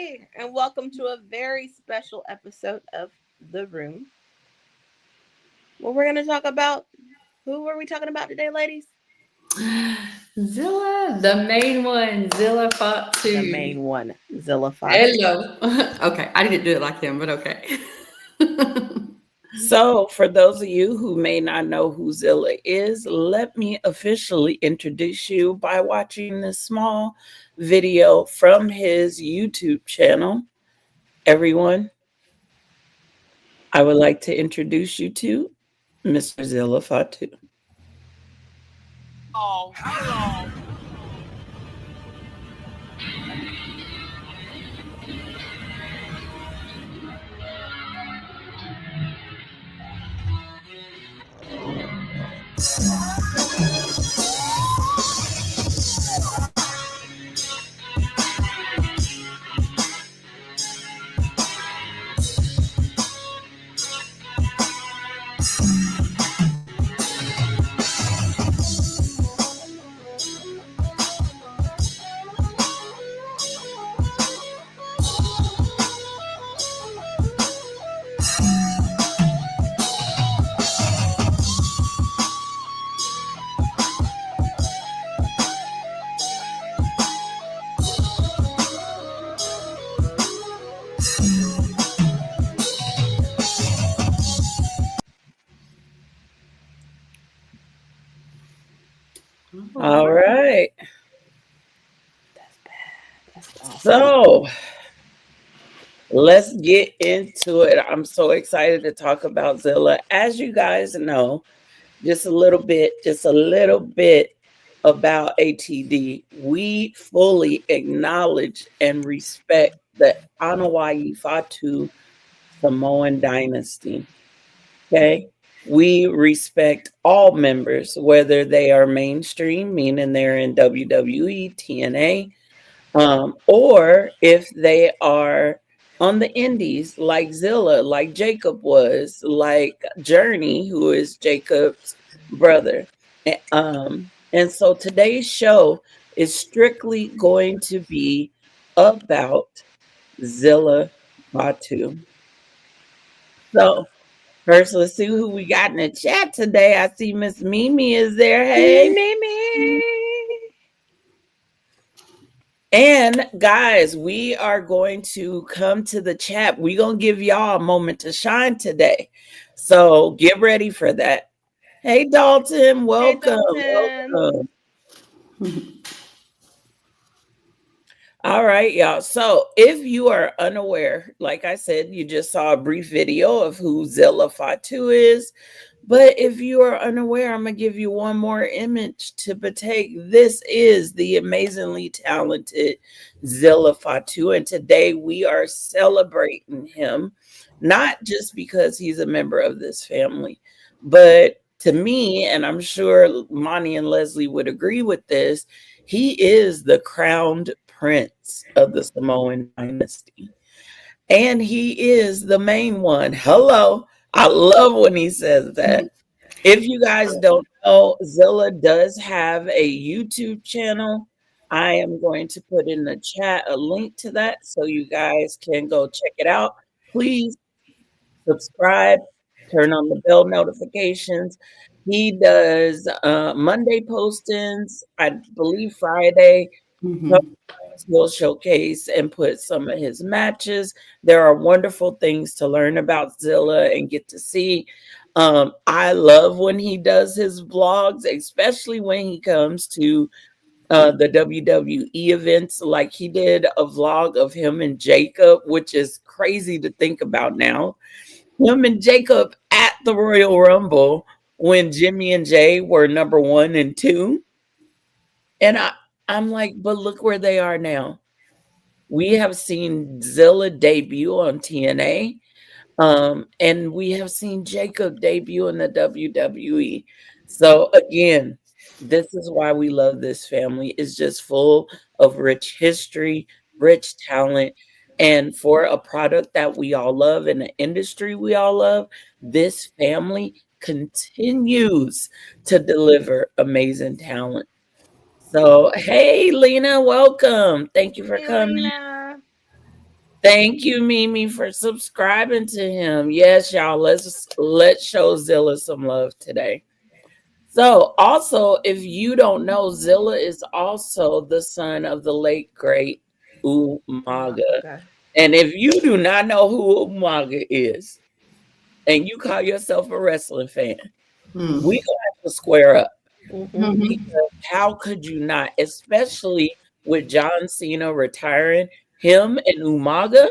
Hey, and welcome to a very special episode of The Room. What we're going to talk about. Who are we talking about today, ladies? Zilla, the main one, Zilla The Fatu. main one, Zilla Fatu. Hello. Okay, I didn't do it like him, but okay. So, for those of you who may not know who Zilla is, let me officially introduce you by watching this small video from his YouTube channel. Everyone, I would like to introduce you to Mr. Zilla Fatu. Oh, hello. All right. That's bad. That's awesome. So, let's get into it. I'm so excited to talk about Zilla. As you guys know, just a little bit about ATD. We fully acknowledge and respect the Anawayi Fatu Samoan dynasty. Okay. We respect all members, whether they are mainstream, meaning they're in WWE, TNA, or if they are on the indies, like Zilla, like Jacob was, like Journey, who is Jacob's brother. And so today's show is strictly going to be about Zilla Fatu. So first, let's see who we got in the chat today. I see Miss Mimi is there. Hey, Mimi. and guys, we are going to come to the chat. We're going to give y'all a moment to shine today. So get ready for that. Hey, Dalton, welcome. Dalton. Welcome. All right, y'all. So if you are unaware, like I said, you just saw a brief video of who Zilla Fatu is. But if you are unaware, I'm going to give you one more image to partake. This is the amazingly talented Zilla Fatu. And today we are celebrating him, not just because he's a member of this family, but to me, and I'm sure Monnie and Leslie would agree with this, he is the crowned prince of the Samoan dynasty. And he is the main one. Hello. I love when he says that. If you guys don't know, Zilla does have a YouTube channel. I am going to put in the chat a link to that so you guys can go check it out. Please subscribe, turn on the bell notifications. He does Monday postings, I believe Friday. He'll showcase and put some of his matches. There are wonderful things to learn about Zilla and get to see. I love when he does his vlogs, especially when he comes to the WWE events. Like he did a vlog of him and Jacob, which is crazy to think about now. Him and Jacob at the Royal Rumble when Jimmy and Jay were number 1 and 2. And I'm like, but look where they are now. We have seen Zilla debut on TNA, and we have seen Jacob debut in the WWE. So again, this is why we love this family. It's just full of rich history, rich talent, and for a product that we all love and an industry we all love, this family continues to deliver amazing talent. So, hey, Lena, welcome. Thank you for Hey, coming. Lena. Thank you, Mimi, for subscribing to him. Yes, y'all. Let's show Zilla some love today. So, also, if you don't know, Zilla is also the son of the late great Umaga. Okay. And if you do not know who Umaga is, and you call yourself a wrestling fan, we gonna have to square up. Mm-hmm. Because how could you not? Especially with John Cena retiring, him and Umaga.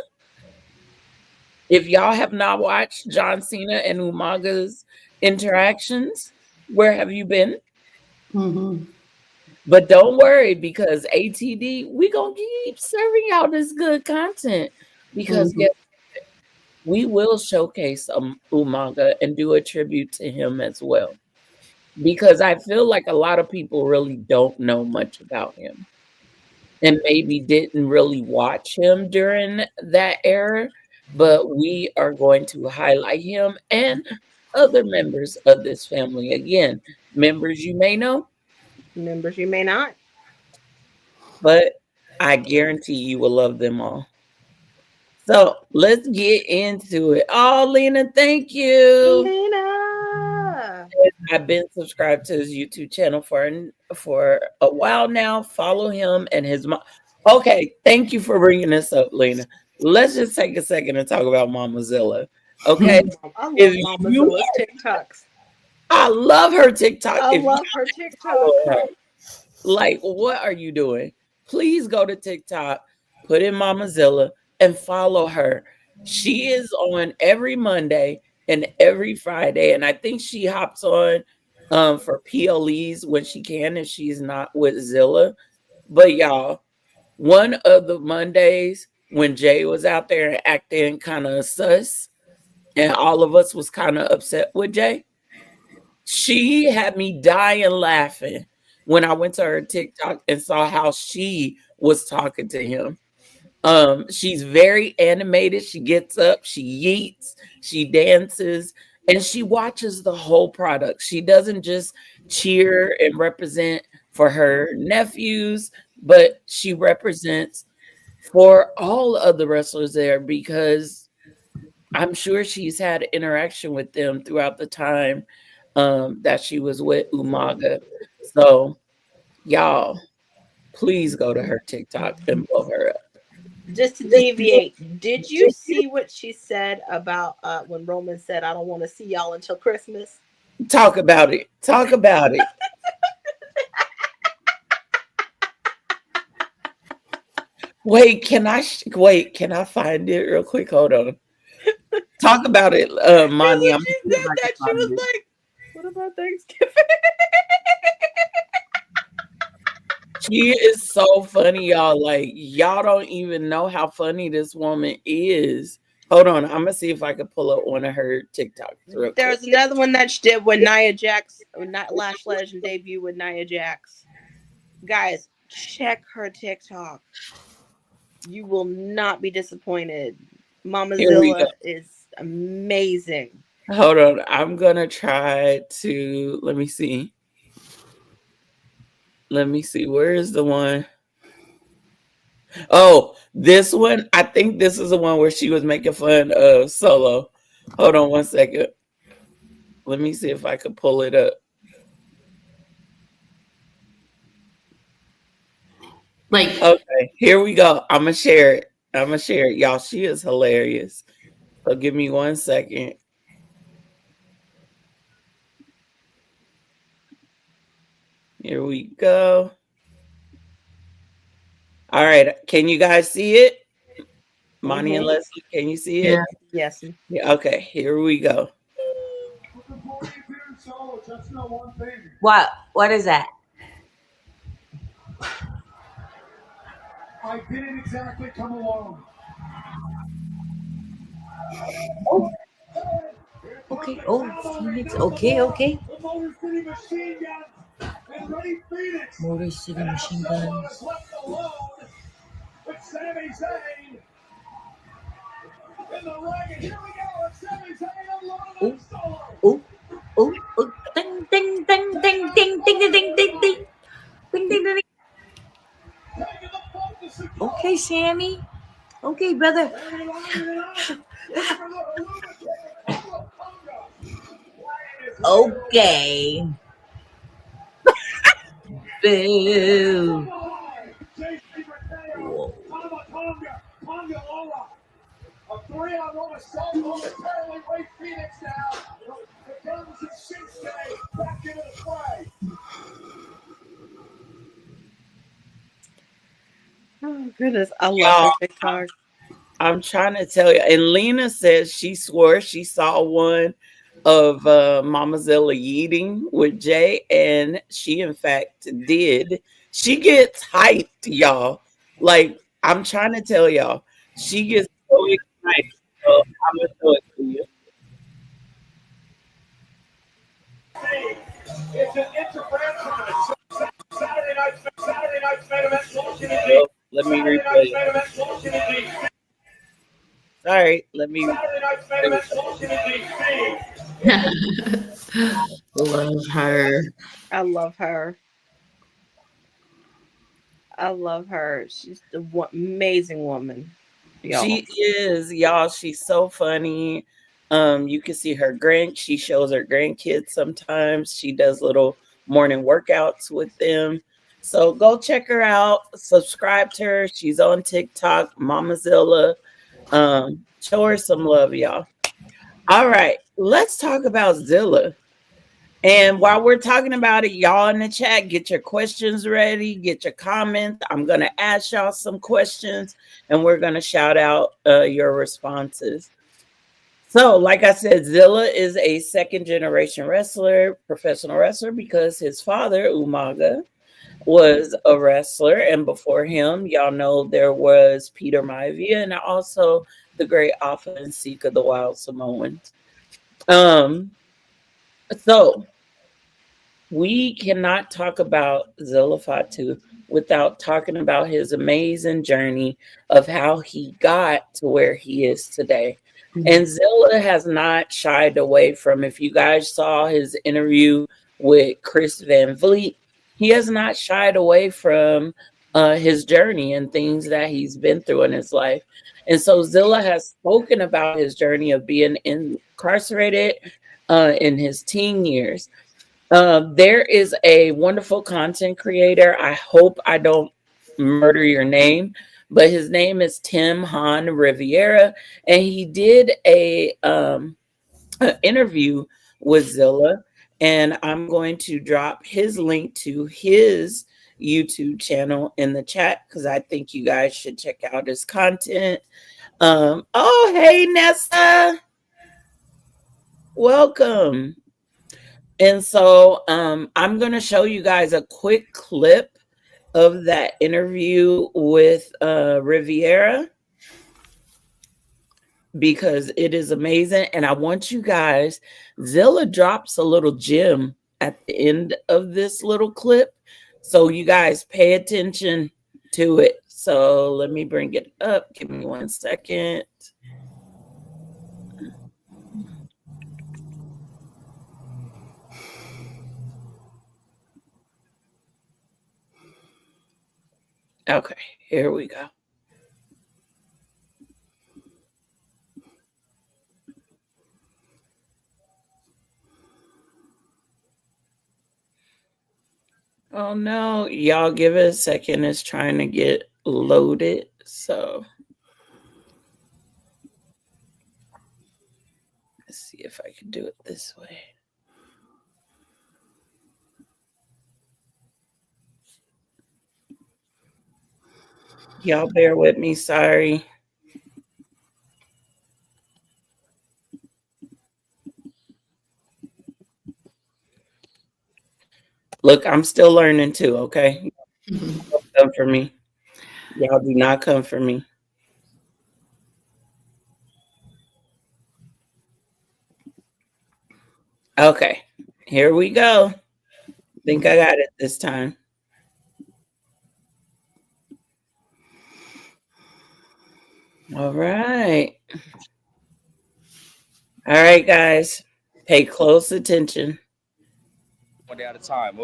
If y'all have not watched John Cena and Umaga's interactions, where have you been? But don't worry, because ATD, we gonna keep serving y'all this good content. Because guess what? We will showcase Umaga and do a tribute to him as well. Because I feel like a lot of people really don't know much about him. And maybe didn't really watch him during that era, but we are going to highlight him and other members of this family. Again, members you may know, Members you may not. but I guarantee you will love them all. So let's get into it. Oh, Lena, thank you. Lena. I've been subscribed to his YouTube channel for a while now. Follow him and his mom. Okay, thank you for bringing this up, Lena. Let's just take a second and talk about Mama Zilla. Okay, I love if Mama you Zilla's TikToks. I love her TikTok. I If love you her follow TikTok. her, like, what are you doing? Please go to TikTok, put in Mama Zilla, and follow her. She is on every Monday and every Friday, and I think she hops on for PLEs when she can if she's not with Zilla. But y'all, one of the Mondays when Jay was out there and acting kind of sus, and all of us was kind of upset with Jay, she had me dying laughing when I went to her TikTok and saw how she was talking to him. She's very animated. She gets up, she yeets, she dances, and she watches the whole product. She doesn't just cheer and represent for her nephews, but she represents for all of the wrestlers there because I'm sure she's had interaction with them throughout the time that she was with Umaga. So, y'all, please go to her TikTok and blow her up. Just to deviate, did you see what she said about when Roman said, "I don't want to see y'all until Christmas"? Talk about it. Talk about it. Wait, can I find it real quick? Hold on. Talk about it, Monty. When she said that, she was like, "What about Thanksgiving?" She is so funny, y'all. Like, y'all don't even know how funny this woman is. Hold on, I'm gonna see if I can pull up one of her TikToks. There was another one that she did when Nia Jax, not Lash Legend debut with Nia Jax. Guys, check her TikTok. You will not be disappointed. Mama Zilla is amazing. Hold on, I'm gonna try to. Let me see. Where is the one? Oh, this one. I think this is the one where she was making fun of Solo. Hold on one second. Let me see if I can pull it up. Okay, here we go. I'm gonna share it. Y'all, she is hilarious. So give me 1 second. Here we go. All right. Can you guys see it? Monnie and Leslie, can you see it? Yes. Yeah, okay, here we go. What is that? I didn't exactly come alone. Oh. Okay. Oh, Phoenix. Okay. The Motor City Machine Guns and Ready Phoenix. Motor City Machine Guns. Left alone with Sami Zayn in the ring, and here we go. It's Sami Zayn unloaded on Solo. Oh. Ding, ding, ding, ding, ding, ding, ding, ding, ding, ding. Ding, ding, ding. Okay, Sammy. Okay, brother. Okay. Boo. Whoa. A 3-on-1 assault momentarily Ray Phoenix now. The Guns and Shinsuke back into the fray. Oh goodness, I love Y'all, her TikTok. I'm trying to tell you. And Lena says she swore she saw one of Mama Zilla eating with Jay, and she in fact did. She gets hyped, y'all. Like I'm trying to tell y'all, she gets so excited. So I'm gonna show it to you. It's an interbrand Saturday night's main event Washington Oh, let me Saturday replay night's it. main event Washington DC. Sorry, let me. Saturday night's main event Washington DC. Love her. I love her. I love her. She's the amazing woman, y'all. She is, y'all. She's so funny. You can see she shows her grandkids sometimes. She does little morning workouts with them. So go check her out. Subscribe to her. She's on TikTok, Mama Zilla. Show her some love, y'all. All right, let's talk about Zilla. And while we're talking about it, y'all in the chat, get your questions ready, get your comments. I'm going to ask y'all some questions and we're going to shout out your responses. So, like I said, Zilla is a second generation wrestler, professional wrestler, because his father, Umaga, was a wrestler. And before him, y'all know there was Peter Maivia and also the great Alpha and Sika, the Wild Samoans. So, we cannot talk about Zilla Fatu without talking about his amazing journey of how he got to where he is today. And Zilla has not shied away from, if you guys saw his interview with Chris Van Vliet, he has not shied away from his journey and things that he's been through in his life. And so Zilla has spoken about his journey of being incarcerated in his teen years. There is a wonderful content creator. I hope I don't murder your name, but his name is Tim Han Riviera, and he did an interview with Zilla, and I'm going to drop his link to his YouTube channel in the chat because I think you guys should check out his content. Oh, hey, Nessa. Welcome. And so I'm going to show you guys a quick clip of that interview with Riviera because it is amazing. And I want you guys, Zilla drops a little gem at the end of this little clip. So you guys pay attention to it. So let me bring it up. Give me 1 second. Okay, here we go. Oh no, y'all give it a second. It's trying to get loaded. So let's see if I can do it this way. Y'all bear with me. Sorry. Look, I'm still learning too, okay? Don't come for me. Y'all do not come for me. Okay, here we go. Think I got it this time. All right. All right, guys. Pay close attention. One day at a time.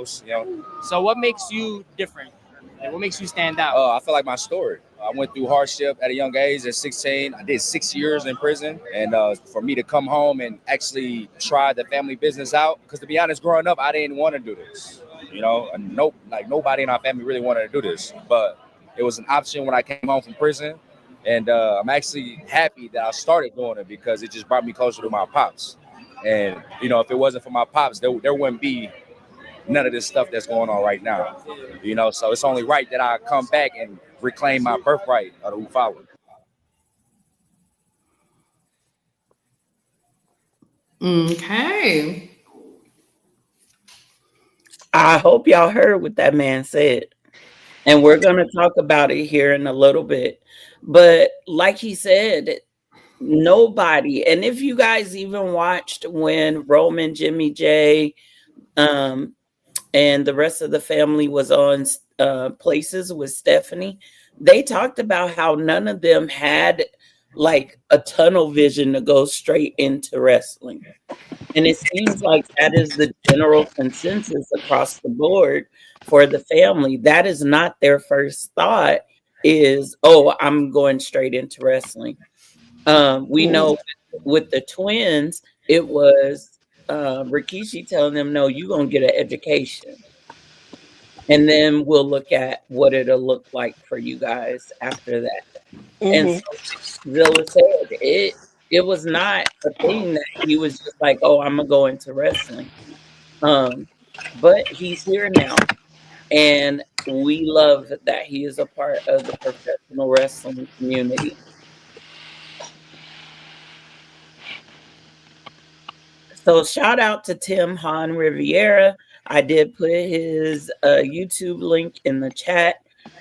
So what makes you different? Like, what makes you stand out? I feel like my story. I went through hardship at a young age. At 16, I did 6 years in prison, and for me to come home and actually try the family business out, because to be honest, growing up, I didn't want to do this. You know, nobody in our family really wanted to do this, but it was an option when I came home from prison, and I'm actually happy that I started doing it because it just brought me closer to my pops. And you know, if it wasn't for my pops, there wouldn't be none of this stuff that's going on right now. You know, so it's only right that I come back and reclaim my birthright of the Ufawa. Okay. I hope y'all heard what that man said. And we're going to talk about it here in a little bit. But like he said, nobody, and if you guys even watched when Roman, Jimmy J, and the rest of the family was on Places with Stephanie, they talked about how none of them had like a tunnel vision to go straight into wrestling. And it seems like that is the general consensus across the board for the family. That is not their first thought is, oh, I'm going straight into wrestling. We know with the twins, it was Rikishi telling them, no, you're going to get an education. And then we'll look at what it'll look like for you guys after that. And so Zilla said it was not a thing that he was just like, oh, I'm gonna go into wrestling. But he's here now, and we love that he is a part of the professional wrestling community. So shout out to Tim Han Riviera. I did put his YouTube link in the chat.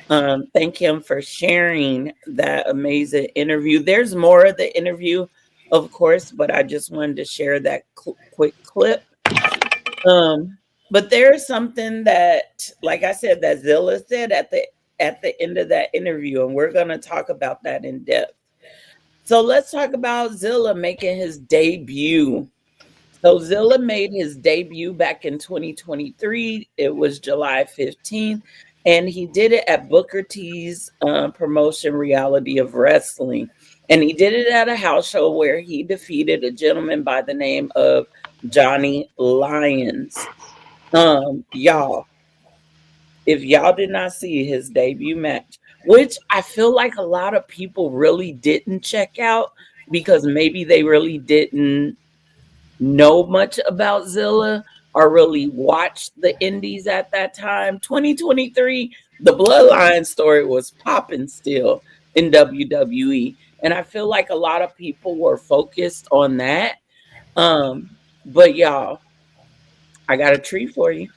Thank him for sharing that amazing interview. There's more of the interview, of course, but I just wanted to share that quick clip. But there's something that, like I said, that Zilla said at the end of that interview, and we're going to talk about that in depth. So let's talk about Zilla making his debut. So Zilla made his debut back in 2023. It was July 15th. And he did it at Booker T's promotion, Reality of Wrestling. And he did it at a house show where he defeated a gentleman by the name of Johnny Lyons. Y'all, if y'all did not see his debut match, which I feel like a lot of people really didn't check out because maybe they really didn't know much about Zilla or really watched the indies at that time. 2023, the Bloodline story was popping still in WWE. And I feel like a lot of people were focused on that. But y'all, I got a treat for you.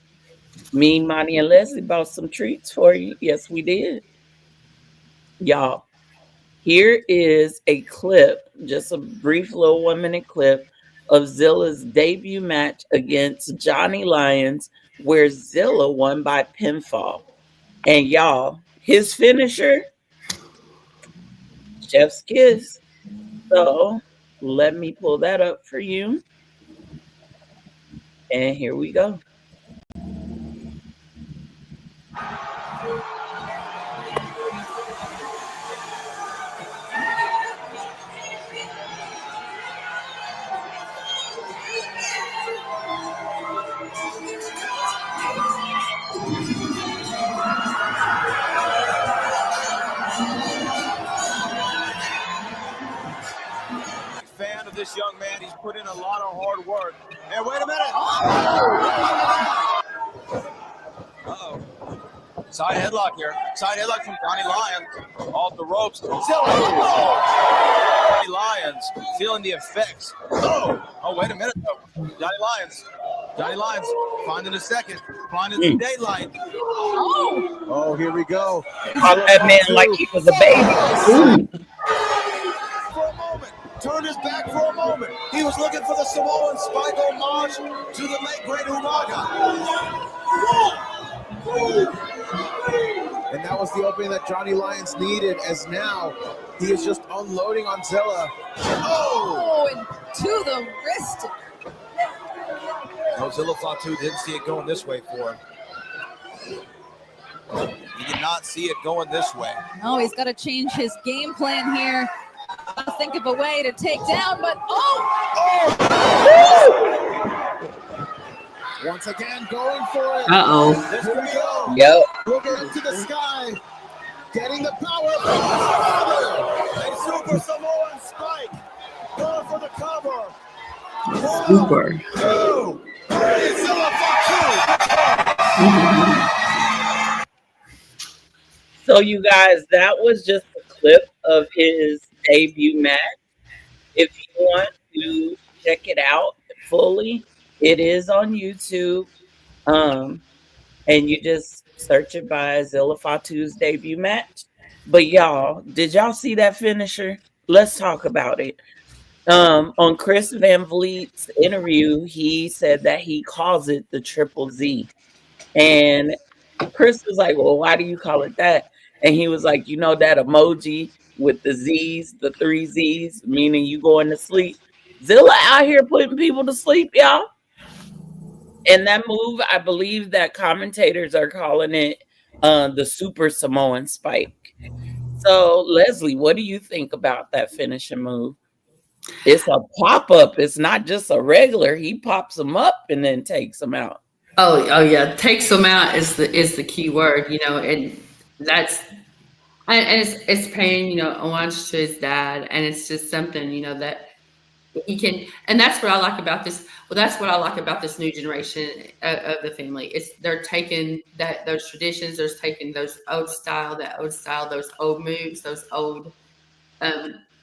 Me, Monnie, and Leslie bought some treats for you. Yes, we did. Y'all, here is a clip, just a brief little 1-minute clip of Zilla's debut match against Johnny Lyons, where Zilla won by pinfall. And y'all, his finisher, Chef's Kiss. So let me pull that up for you. And here we go. Fan of this young man. He's put in a lot of hard work. And wait a minute. Uh-oh. Side headlock here. Side headlock from Johnny Lyons. Off the ropes. Johnny Lyons feeling the effects. Oh, wait a minute though. Johnny Lyons finding a second. Finding the daylight. Oh, here we go. Caught that man like he was a baby. For a moment. Turned his back for a moment. He was looking for the Samoan spike homage to the late great Umaga. And that was the opening that Johnny Lyons needed, as now he is just unloading on Zilla. Oh, and to the wrist. No, Zilla Fatu didn't see it going this way for him. He did not see it going this way. No, he's got to change his game plan here. Think of a way to take down, but Once again, going for it. Uh-oh. This could be all. Yep. Look into the sky. Getting the power from his father. A Super Samoan spike. Going for the cover. Super. 1, 2, 3. Zilla Fatu. So you guys, that was just a clip of his debut match. If you want to check it out fully, it is on YouTube. And you just search it by Zilla Fatu's debut match. But y'all, did y'all see that finisher? Let's talk about it. On Chris Van Vliet's interview, he said that he calls it the Triple Z. And Chris was like, well, why do you call it that? And he was like, you know that emoji with the Z's, the 3 Z's, meaning you going to sleep. Zilla out here putting people to sleep, y'all. And that move, I believe that commentators are calling it the Super Samoan Spike. So, Leslie, what do you think about that finishing move? It's a pop-up. It's not just a regular. He pops them up and then takes them out. Oh yeah, takes them out is the key word, and that's and it's paying homage to his dad, and it's just something that he can, and that's what I like about this. Well, that's what I like about this new generation of the family. It's they're taking those traditions, they're taking those old style, those old moves, those old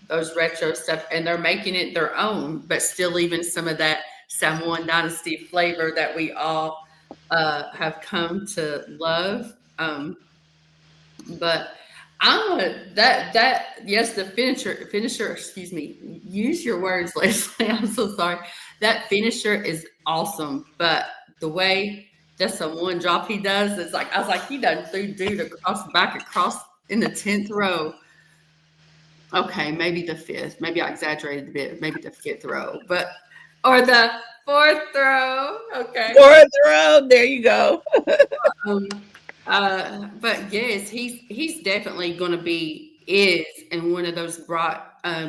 those retro stuff, and they're making it their own, but still leaving some of that Samoan Dynasty flavor that we all have come to love. But yes, the finisher, excuse me, use your words, Leslie. I'm so sorry. That finisher is awesome, but the way that's the one drop he does, it's like, I was like, he done threw dude across in the 10th row. Okay, maybe the 5th. Maybe I exaggerated a bit. Maybe the 5th row, or the 4th row. Okay. 4th row. There you go. But yes, he's definitely going to be and one of those bright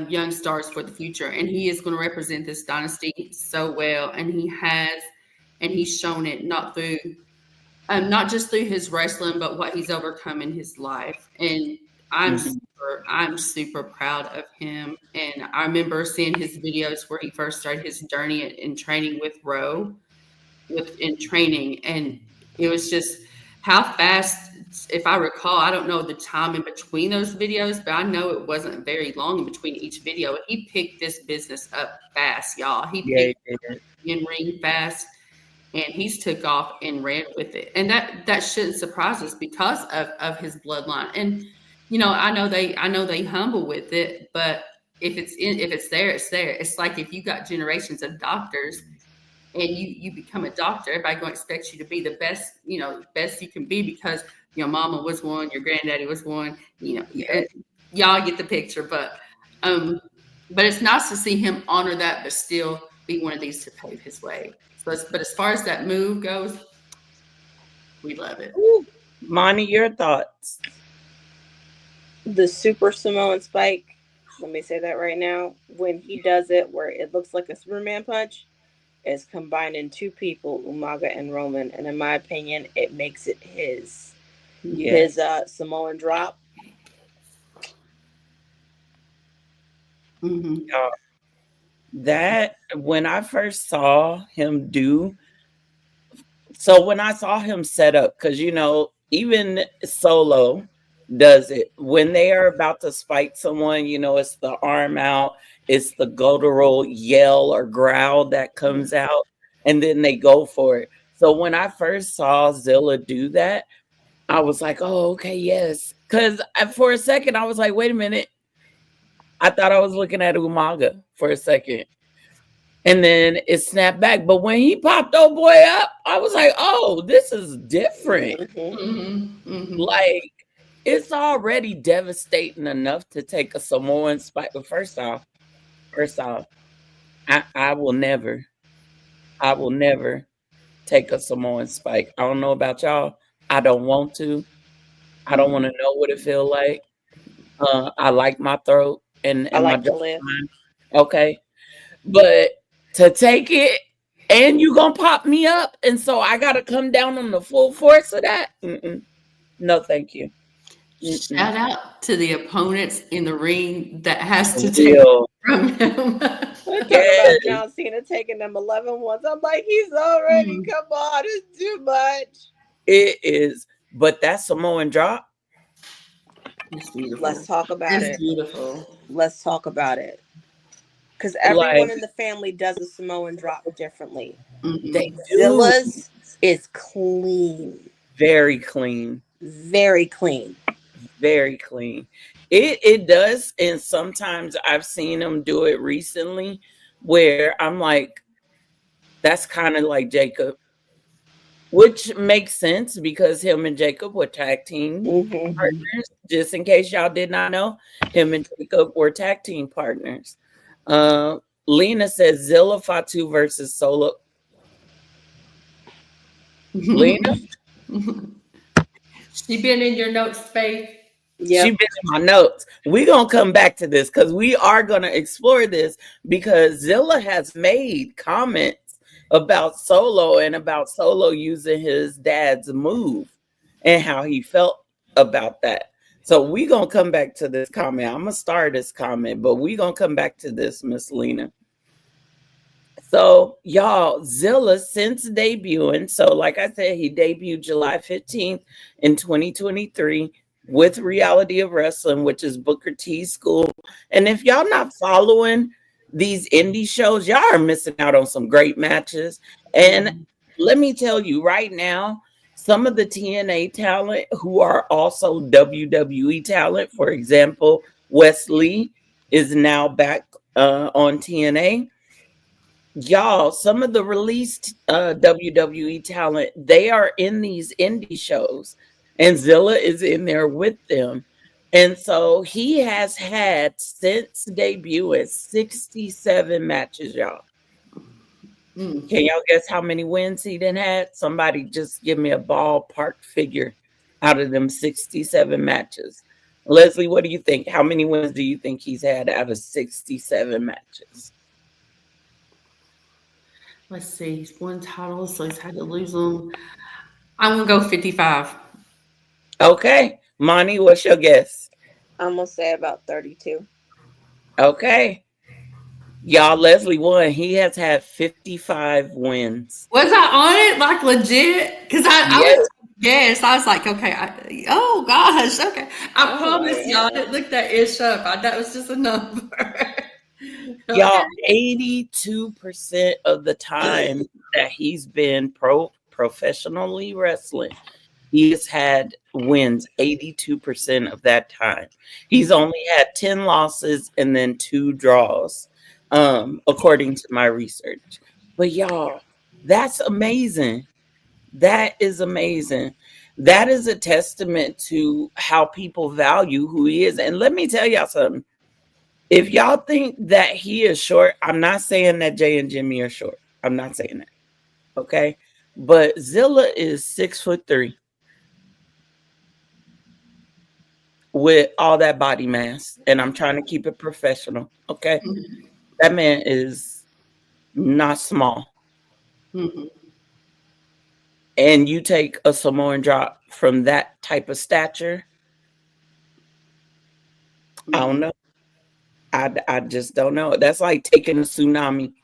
young stars for the future, and he is going to represent this dynasty so well, and he's shown it not just through his wrestling, but what he's overcome in his life, and I'm super proud of him. And I remember seeing his videos where he first started his journey in training with Roe, in training, and it was just how fast, if I recall, I don't know the time in between those videos, but I know it wasn't very long in between each video. He picked this business up fast, y'all. He picked it in ring fast, and he's took off and ran with it. And that shouldn't surprise us because of his bloodline. And I know they humble with it, but if it's there, it's there. It's like if you got generations of doctors and you become a doctor, everybody going to expect you to be the best, best you can be because your mama was one, your granddaddy was one, y'all get the picture. But it's nice to see him honor that, but still be one of these to pave his way. But as far as that move goes, we love it. Ooh. Monnie, your thoughts? The Super Samoan Spike, let me say that right now, when he does it where it looks like a Superman punch, is combining 2 people, Umaga and Roman, and in my opinion, it makes it his Samoan drop. Mm-hmm. That when I first saw him when I saw him set up, because even Solo does it when they are about to spike someone, it's the arm out, it's the guttural yell or growl that comes out, and then they go for it. So when I first saw Zilla do that, I was like, oh, okay, yes. Because for a second, I was like, wait a minute. I thought I was looking at Umaga for a second. And then it snapped back. But when he popped old boy up, I was like, oh, this is different. Mm-hmm. Mm-hmm. Like, it's already devastating enough to take a Samoan spike. But first off, I will never take a Samoan spike. I don't know about y'all. I don't want to. I don't want to know what it feel like. I like my throat and I my like to jaw. live. Okay. But to take it and you gonna pop me up, and so I gotta come down on the full force of that. No, thank you. Shout out to the opponents in the ring that has to take Real. from him. We're talking Yes. about John Cena taking them 11 ones. I'm like, he's already, come on, it's too much. It is, but that Samoan drop. It's beautiful. Let's talk about It's it. beautiful. Let's talk about it. Because everyone Like, in the family does a Samoan drop differently. they do. Zilla's is clean. Very clean. Very clean. Very clean. It does, and sometimes I've seen them do it recently where I'm like, that's kind of like Jacob, which makes sense because him and Jacob were tag team partners. Just in case y'all did not know, him and Jacob were tag team partners. Lena says Zilla Fatu versus Solo. Lena? She been in your notes, Faith. Yep. She been in my notes. We're gonna come back to this because we are gonna explore this because Zilla has made comments about Solo and about Solo using his dad's move and how he felt about that. So we're gonna come back to this comment. I'm gonna start this comment, but we're gonna come back to this, Miss Lena. So, y'all, Zilla, since debuting, so like I said, he debuted July 15th in 2023 with Reality of Wrestling, which is Booker T's school. And if y'all not following these indie shows, y'all are missing out on some great matches. And let me tell you right now, some of the TNA talent who are also WWE talent, for example, Wesley is now back on TNA. Y'all, some of the released WWE talent, they are in these indie shows, and Zilla is in there with them. And so he has had, since debuting, 67 matches, y'all. Can y'all guess how many wins he done had? Somebody just give me a ballpark figure out of them 67 matches. Leslie, what do you think? How many wins do you think he's had out of 67 matches? Let's see. He's won titles, so he's had to lose them. I'm gonna go 55. Okay. Monnie, what's your guess? I'm going to say about 32. Okay. Y'all, Leslie won. He has had 55 wins. Was I on it like legit? Because Yes. I was like, okay. Oh gosh, okay. I promise y'all, I didn't look that ish up. That was just a number. Y'all, 82% of the time that he's been professionally wrestling, he has had wins 82% of that time. He's only had 10 losses and then 2 draws, according to my research. But y'all, that's amazing. That is amazing. That is a testament to how people value who he is. And let me tell y'all something. If y'all think that he is short, I'm not saying that Jay and Jimmy are short. I'm not saying that. Okay. But Zilla is 6'3" with all that body mass. And I'm trying to keep it professional. Okay. That man is not small. And you take a Samoan drop from that type of stature. I don't know. I just don't know. That's like taking a tsunami.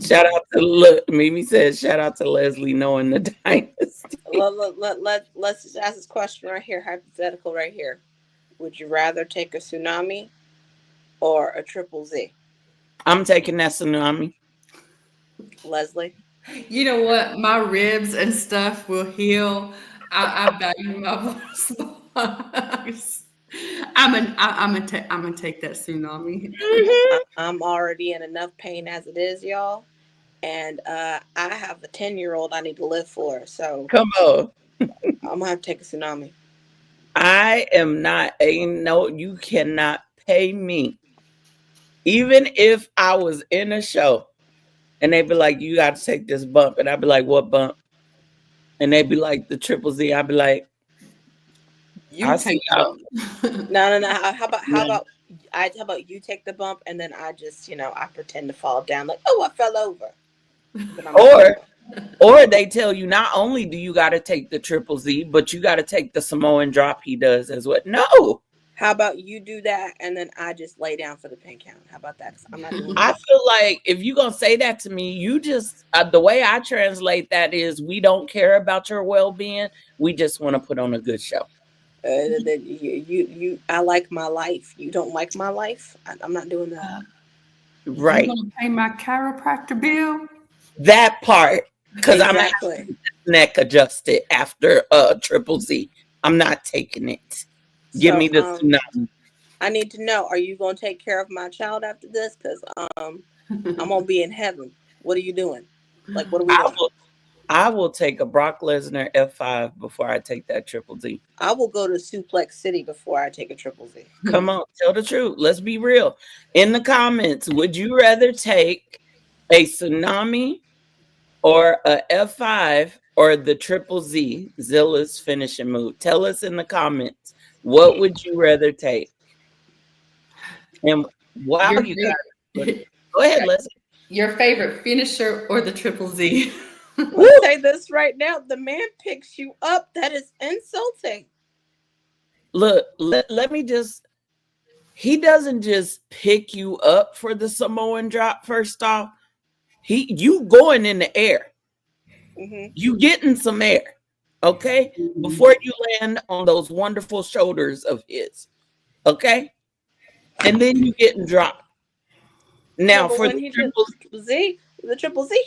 Shout out to Mimi says, shout out to Leslie knowing the Dynasty. Let's just ask this question right here, hypothetical right here. Would you rather take a tsunami or a triple Z? I'm taking that tsunami. Leslie? You know what? My ribs and stuff will heal. I value my voice. I'm gonna take that tsunami. I'm already in enough pain as it is, y'all. And I have a 10-year-old I need to live for. So come on. I'm gonna have to take a tsunami. I am not you cannot pay me. Even if I was in a show and they'd be like, you got to take this bump. And I'd be like, what bump? And they'd be like the Triple Z. I'd be like, You I take see y'all. No. How about you take the bump and then I just, I pretend to fall down like, oh, I fell over. But I'm Or they tell you not only do you got to take the Triple Z, but you got to take the Samoan drop he does as well. No. How about you do that and then I just lay down for the pin count? How about that? 'Cause I'm not doing I that. feel like if you're going to say that to me, you just, the way I translate that is we don't care about your well-being. We just want to put on a good show. I like my life. You don't like my life? I'm not doing that. Right. You gonna pay my chiropractor bill? That part. Because Exactly. I'm neck adjusted after Triple Z. I'm not taking it. Give me the tsunami. I need to know, are you going to take care of my child after this? Because I'm going to be in heaven. What are you doing? Like, what are we doing? I will take a Brock Lesnar F5 before I take that Triple Z. I will go to Suplex City before I take a Triple Z. Come on, tell the truth. Let's be real. In the comments, would you rather take a tsunami or a F5 or the Triple Z, Zilla's finishing move? Tell us in the comments. What would you rather take? And wow, you got it. Go ahead, Leslie. Your favorite finisher or the Triple Z? We'll say this right now. The man picks you up. That is insulting. Look, let me just, he doesn't just pick you up for the Samoan drop. First off, you going in the air. Mm-hmm. You getting some air, okay? Before you land on those wonderful shoulders of his, okay? And then you getting dropped. Now for the Triple Z,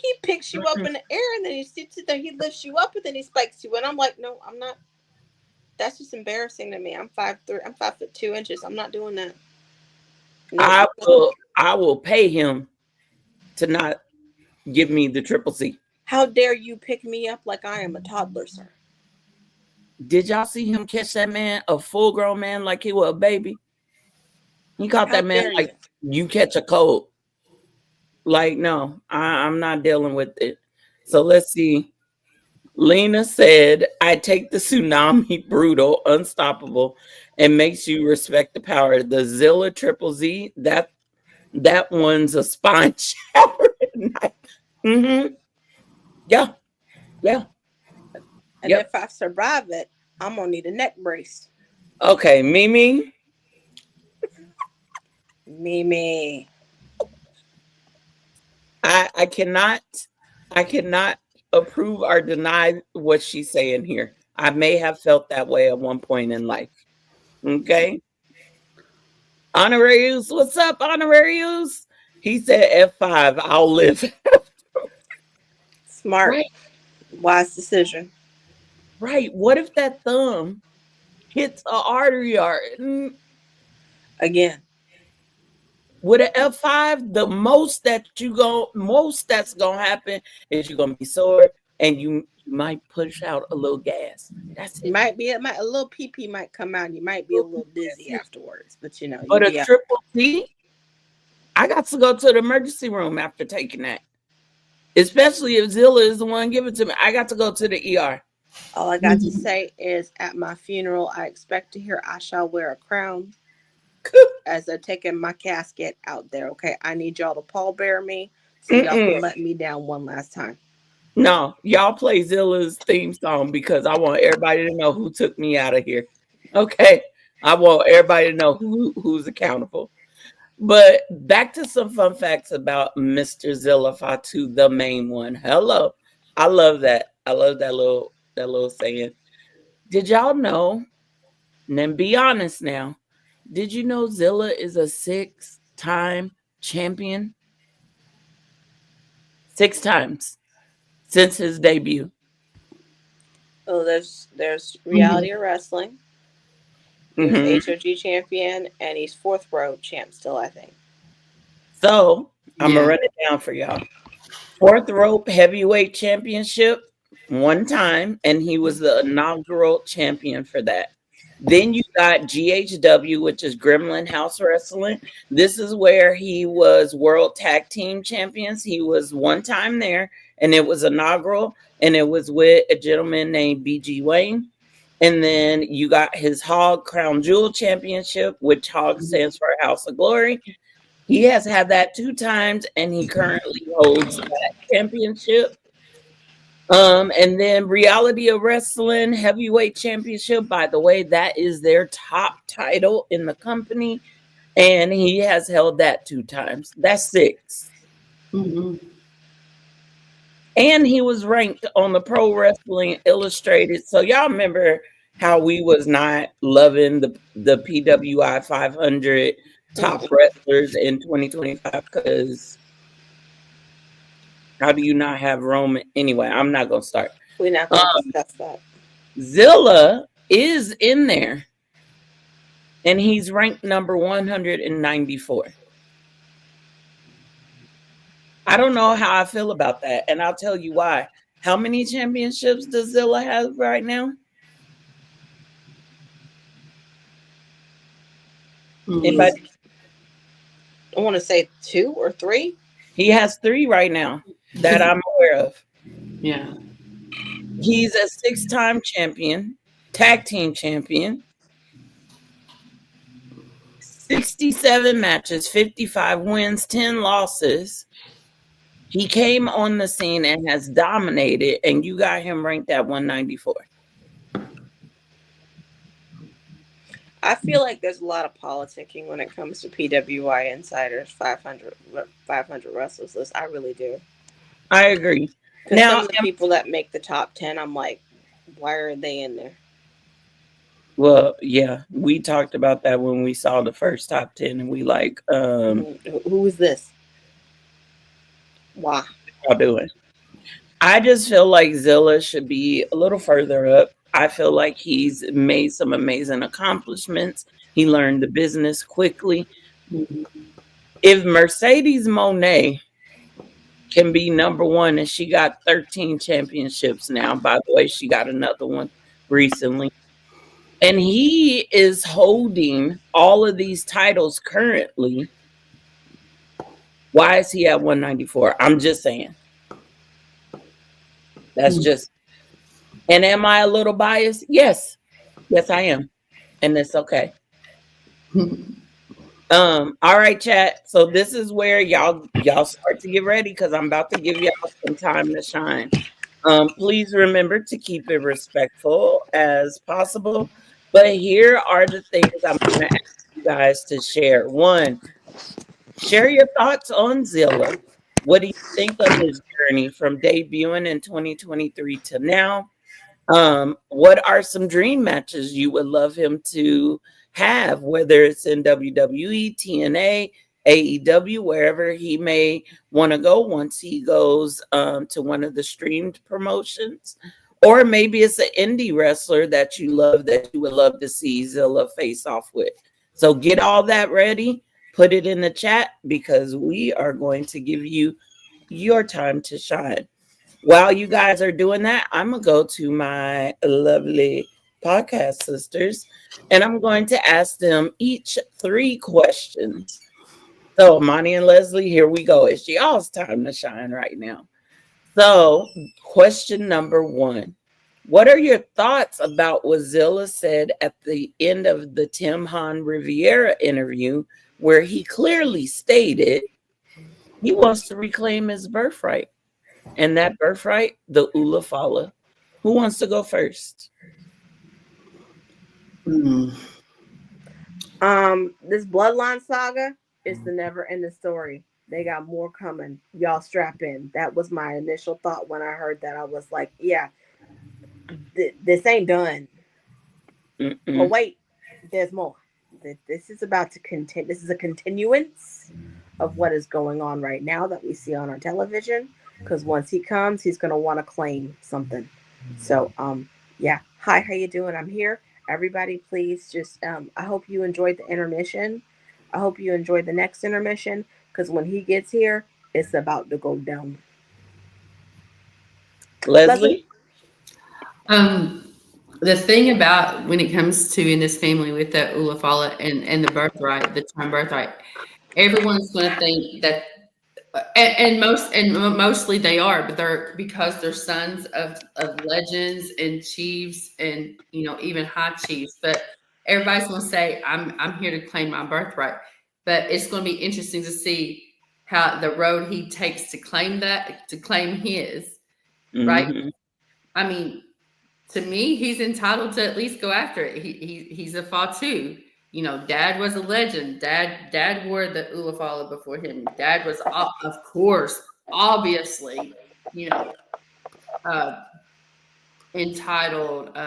he picks you up in the air and then he sits there, he lifts you up and then he spikes you. And I'm like, no, I'm not. That's just embarrassing to me. I'm 5'3", I'm 5'2". I'm not doing that. No. I will pay him to not give me the Triple Z. How dare you pick me up like I am a toddler, sir? Did y'all see him catch that man, a full-grown man, like he was a baby? He caught that man like you catch a cold. Like, no, I'm not dealing with it. So let's see. Lena said, I take the tsunami, brutal, unstoppable, and makes you respect the power. The Zilla Triple Z, that one's a spine shower. Mm-hmm. Yeah. And if I survive it, I'm going to need a neck brace. Okay, Mimi. Mimi. I cannot approve or deny what she's saying here. I may have felt that way at one point in life. Okay. Honorarius, what's up, Honorarius? He said F5, I'll live. Smart. Right. Wise decision. Right. What if that thumb hits an artery again? With an F5, the most that's gonna happen is you're gonna be sore and you might push out a little gas. That's it. A little pee might come out. You might be a little dizzy afterwards, but you know. But a Triple Z, I got to go to the emergency room after taking that. Especially if Zilla is the one giving it to me. I got to go to the ER. All I got to say is at my funeral, I expect to hear I shall wear a crown. As they're taking my casket out there, okay? I need y'all to pallbear me so y'all can let me down one last time. No, y'all play Zilla's theme song because I want everybody to know who took me out of here. Okay? I want everybody to know who's accountable. But back to some fun facts about Mr. Zilla Fatu, the main one. Hello. I love that. I love that little saying. Did y'all know, and then be honest now, did you know Zilla is a 6-time champion? 6 times since his debut. Oh, there's reality of wrestling. He's HOG champion, and he's 4th row champ still, I think. So I'm gonna run it down for y'all. 4th rope heavyweight championship 1 time, and he was the inaugural champion for that. Then you got GHW, which is Gremlin House Wrestling. This is where he was World Tag Team Champions. He was 1 time there. and it was inaugural, and it was with a gentleman named BG Wayne. And then you got his Hog Crown Jewel Championship, which Hog stands for House of Glory. He has had that 2 times, and he currently holds that championship. And then Reality of Wrestling Heavyweight Championship. By the way, that is their top title in the company, and he has held that 2 times. That's 6. Mhm. And he was ranked on the Pro Wrestling Illustrated. So y'all remember how we was not loving the PWI 500 top wrestlers in 2025, because how do you not have Roman? Anyway, I'm not going to start. We're not going to discuss that. Zilla is in there, and he's ranked number 194. I don't know how I feel about that, and I'll tell you why. How many championships does Zilla have right now? Anybody? I want to say 2 or 3. He has 3 right now that I'm aware of. Yeah. He's a 6-time champion, tag team champion, 67 matches, 55 wins, 10 losses. He came on the scene and has dominated, and you got him ranked at 194. I feel like there's a lot of politicking when it comes to PWI Insiders 500 wrestlers list. I really do. I agree. Because Now, some of the people that make the top 10, I'm like, why are they in there? well, yeah, we talked about that when we saw the first top 10, and we like, Who is this? Why? y'all doing? I just feel like Zilla should be a little further up. I feel like he's made some amazing accomplishments. He learned the business quickly. If Mercedes Moné can be number 1, and she got 13 championships now, by the way, she got another one recently, and he is holding all of these titles currently, why is he at 194? I'm just saying. That's just, and am I a little biased? Yes. Yes, I am. And it's okay. All right, chat. So this is where y'all start to get ready, because I'm about to give y'all some time to shine. Please remember to keep it respectful as possible. But here are the things I'm going to ask you guys to share. 1, share your thoughts on Zilla. What do you think of his journey from debuting in 2023 to now? What are some dream matches you would love him to have, whether it's in WWE, TNA, AEW, wherever he may want to go once he goes to one of the streamed promotions? Or maybe it's an indie wrestler that you love, that you would love to see Zilla face off with. So get all that ready. Put it in the chat, because we are going to give you your time to shine. While you guys are doing that, I'm going to go to my lovely podcast sisters, and I'm going to ask them each 3 questions. So, Monnie and Leslie, here we go. It's y'all's time to shine right now. So, question number 1. What are your thoughts about what Zilla said at the end of the Tim Han Riviera interview, where he clearly stated he wants to reclaim his birthright? And that birthright, the Ula Fala. Who wants to go first? This Bloodline saga is the never-ending story. They got more coming. Y'all strap in. That was my initial thought when I heard that. I was like, yeah, this ain't done. But wait, there's more. This is about to continue. This is a continuance of what is going on right now that we see on our television. Because once he comes, he's going to want to claim something. So, yeah. Hi, how you doing? I'm here. Everybody, please just, I hope you enjoyed the intermission. I hope you enjoyed the next intermission, because when he gets here, it's about to go down. Leslie? The thing about when it comes to in this family with the Ulafala and the birthright, the time birthright, everyone's going to think that and mostly they are, but because they're sons of legends and chiefs, and even high chiefs. But everybody's gonna say I'm here to claim my birthright. But it's gonna be interesting to see how the road he takes to claim his right. Mhm. I mean, to me, he's entitled to at least go after it. He's a Fatu. Dad was a legend. Dad wore the Ulafala before him. Dad was, of course, obviously, entitled,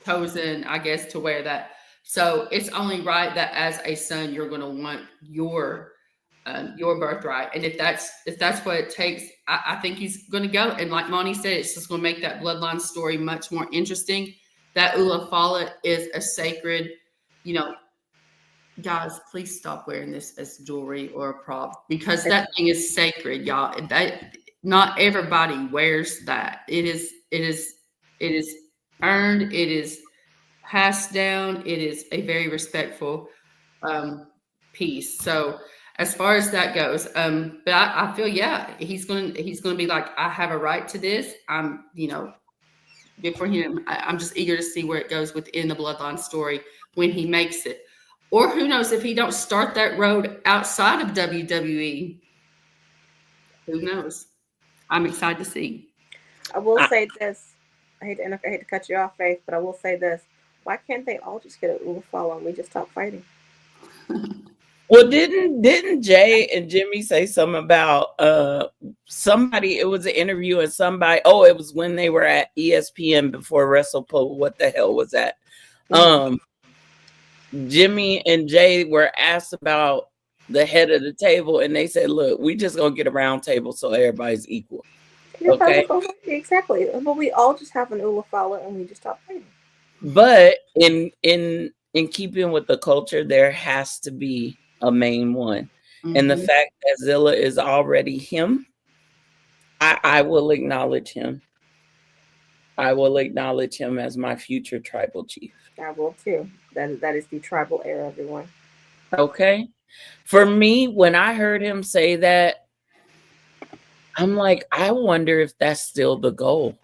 chosen, I guess, to wear that. So it's only right that as a son, you're going to want your birthright. And if that's what it takes, I think he's going to go. And like Monnie said, it's just going to make that bloodline story much more interesting. That Ulafala is a sacred, guys, please stop wearing this as jewelry or a prop, because that thing is sacred, y'all. That not everybody wears that. It is earned. It is passed down. It is a very respectful piece. So as far as that goes, but I feel he's gonna be like, I have a right to this. I'm good for him. I'm just eager to see where it goes within the bloodline story when he makes it. Or who knows, if he don't start that road outside of WWE, who knows? I'm excited to see. I will say this. I hate to cut you off, Faith, but I will say this. Why can't they all just get an Ulafala and we just stop fighting? Well, didn't Jay and Jimmy say something about somebody? It was an interview and somebody. Oh, it was when they were at ESPN before WrestlePo. What the hell was that? Jimmy and Jay were asked about the head of the table, and they said, "Look, we just gonna get a round table so everybody's equal." Okay, exactly. But we all just have an Ulafala and we just stop fighting. But in keeping with the culture, there has to be a main one. Mm-hmm. And the fact that Zilla is already him, I will acknowledge him. I will acknowledge him as my future tribal chief. I will too. That is the tribal heir, everyone. Okay. For me, when I heard him say that, I'm like, I wonder if that's still the goal.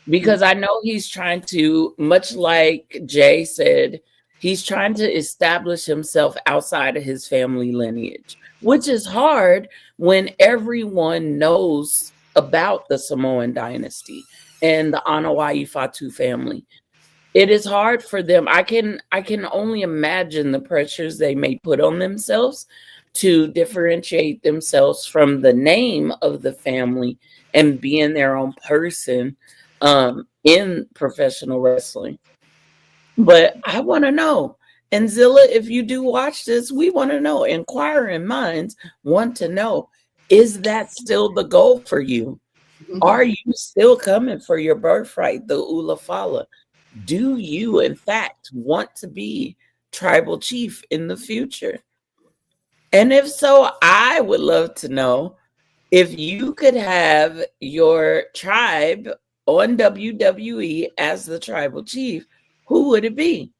Because I know he's trying to, much like Jay said, he's trying to establish himself outside of his family lineage, which is hard when everyone knows about the Samoan dynasty and the Anawa'i Fatu family. It is hard for them. I can only imagine the pressures they may put on themselves to differentiate themselves from the name of the family and being their own person in professional wrestling. But I want to know, and Zilla, if you do watch this, we want to know. Inquiring minds want to know, is that still the goal for you? Are you still coming for your birthright, the Ulafala? Do you, in fact, want to be tribal chief in the future? And if so, I would love to know, if you could have your tribe on WWE as the tribal chief, who would it be?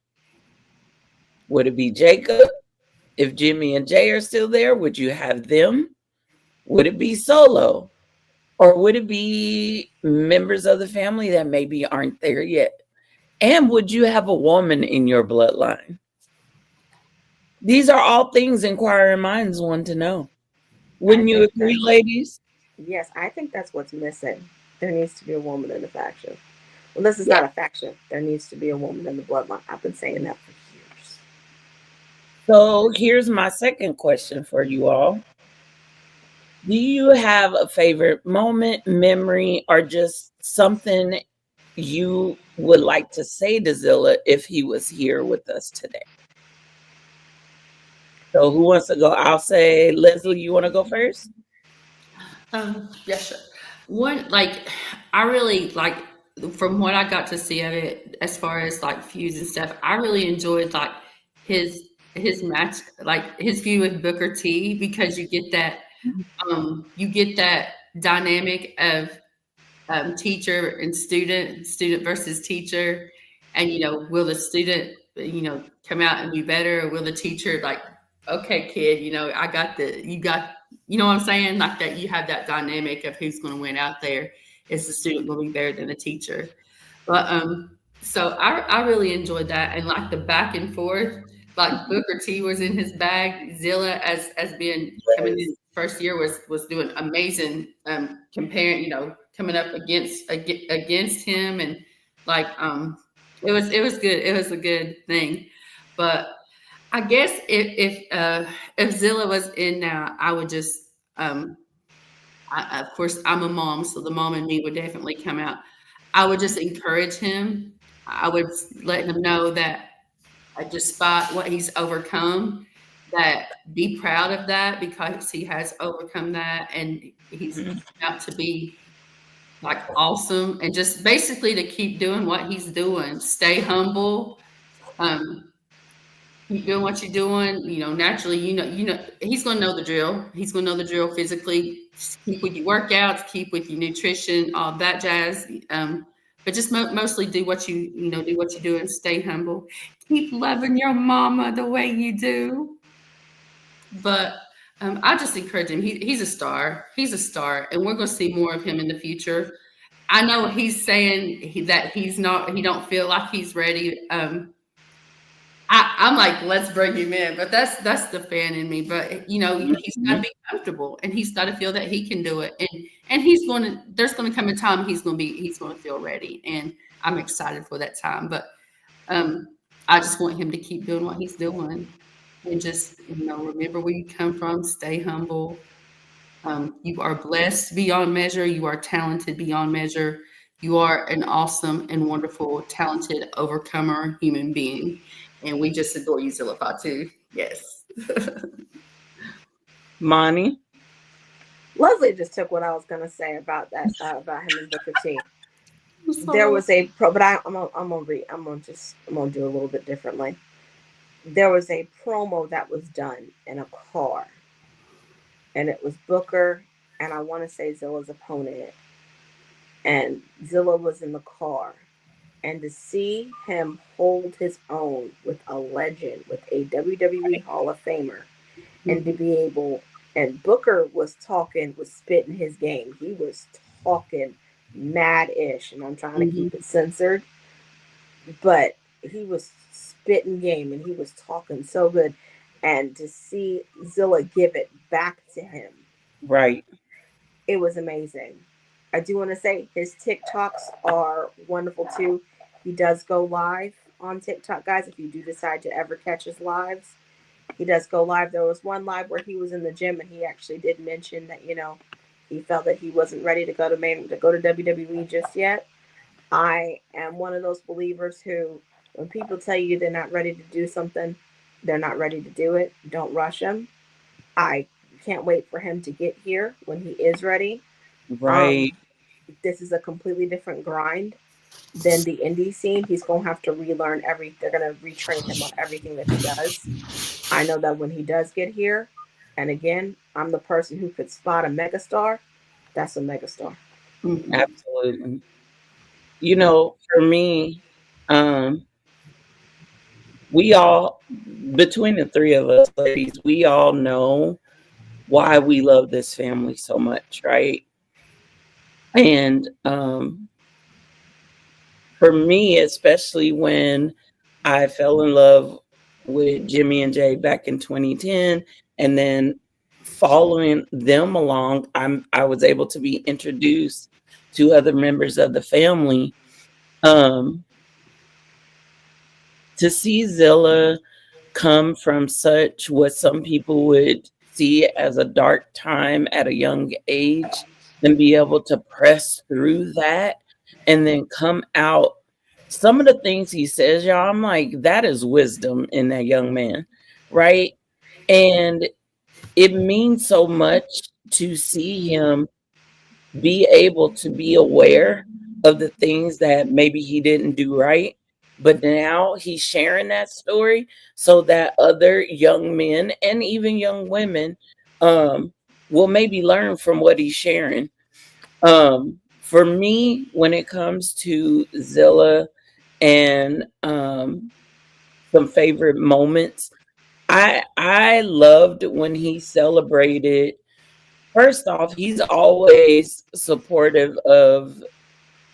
Would it be Jacob? If Jimmy and Jay are still there, would you have them? Would it be Solo? Or would it be members of the family that maybe aren't there yet? And would you have a woman in your bloodline? These are all things inquiring minds want to know. Wouldn't you agree, ladies? Yes, I think that's what's missing. There needs to be a woman in the faction. Well, this is not a faction. There needs to be a woman in the bloodline. I've been saying that for years. So here's my second question for you all. Do you have a favorite moment, memory, or just something you would like to say to Zilla if he was here with us today? So who wants to go? I'll say, Leslie, you want to go first? Yes, sure. One, I really from what I got to see of it, as far as feuds and stuff, I really enjoyed his match, his feud with Booker T, because you get that dynamic of teacher and student versus teacher, and will the student come out and be better, or will the teacher okay, kid, I got you know what I'm saying? Like that, you have that dynamic of who's going to win out there. Is the student going to be better than the teacher? But so I really enjoyed that, and like the back and forth. Like Booker T was in his bag. Zilla, as being coming in first year, was doing amazing. Comparing, coming up against him, and like it was good. It was a good thing, but I guess if Zilla was in now, I would just of course I'm a mom, so the mom in me would definitely come out. I would just encourage him. I would let him know that despite what he's overcome, that be proud of that because he has overcome that and he's out to be like awesome and just basically to keep doing what he's doing. Stay humble. Keep doing what you're doing. Naturally, he's gonna know the drill. He's gonna know the drill physically. Keep with your workouts, keep with your nutrition, all that jazz. But just mostly do what you do and stay humble. Keep loving your mama the way you do. But I just encourage him. He's a star. He's a star, and we're gonna see more of him in the future. I know he's saying that he's not. He don't feel like he's ready. I'm like, let's bring him in, but that's the fan in me. But he's got to be comfortable, and he's got to feel that he can do it, and there's going to come a time he's going to feel ready, and I'm excited for that time. But I just want him to keep doing what he's doing, and just remember where you come from, stay humble. You are blessed beyond measure. You are talented beyond measure. You are an awesome and wonderful, talented overcomer human being. And we just adore you, Zilla Fatu. Yes. Monnie? Leslie just took what I was going to say about that, about him and Booker T. There was a but I'm gonna do a little bit differently. There was a promo that was done in a car, and it was Booker and I want to say Zilla's opponent, and Zilla was in the car. And to see him hold his own with a legend, with a WWE Hall of Famer, and to be able, and Booker was spitting his game. He was talking mad-ish, and I'm trying to keep it censored, but he was spitting game, and he was talking so good. And to see Zilla give it back to him, right, it was amazing. I do want to say his TikToks are wonderful too. He does go live on TikTok, guys. If you do decide to ever catch his lives, he does go live. There was one live where he was in the gym, and he actually did mention that he felt that he wasn't ready to go to WWE just yet. I am one of those believers who, when people tell you they're not ready to do something, they're not ready to do it. Don't rush them. I can't wait for him to get here when he is ready. Right. This is a completely different grind than the indie scene. He's going to have to relearn they're going to retrain him on everything that he does. I know that when he does get here, and again, I'm the person who could spot a megastar. That's a megastar. Absolutely. For me, we all, between the three of us ladies, we all know why we love this family so much, right? And for me, especially when I fell in love with Jimmy and Jay back in 2010, and then following them along, I was able to be introduced to other members of the family. To see Zilla come from what some people would see as a dark time at a young age, and be able to press through that and then come out. Some of the things he says, y'all, I'm like, that is wisdom in that young man, right? And it means so much to see him be able to be aware of the things that maybe he didn't do right, but now he's sharing that story so that other young men and even young women will maybe learn from what he's sharing. For me, when it comes to Zilla and some favorite moments, I loved when he celebrated. First off, he's always supportive of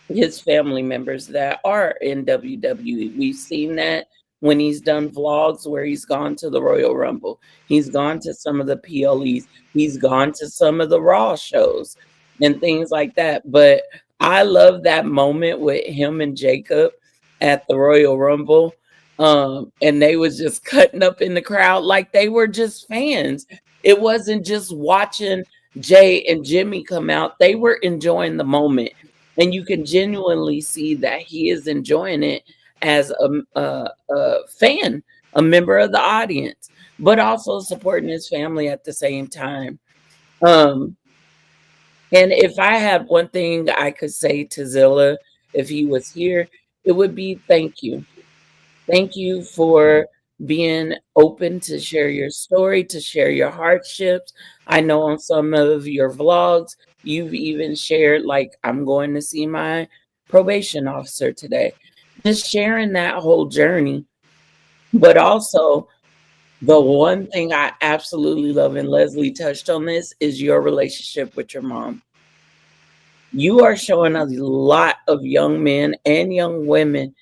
his family members that are in WWE. We've seen that when he's done vlogs where he's gone to the Royal Rumble. He's gone to some of the PLEs. He's gone to some of the Raw shows and things like that. But I love that moment with him and Jacob at the Royal Rumble. And they was just cutting up in the crowd like they were just fans. It wasn't just watching Jay and Jimmy come out. They were enjoying the moment. And you can genuinely see that he is enjoying it as a fan, a member of the audience, but also supporting his family at the same time. And if I had one thing I could say to Zilla, if he was here, it would be thank you. Thank you for being open to share your story, to share your hardships. I know on some of your vlogs, you've even shared, like, I'm going to see my probation officer today. Just sharing that whole journey. But also, the one thing I absolutely love, and Leslie touched on this, is your relationship with your mom. You are showing a lot of young men and young women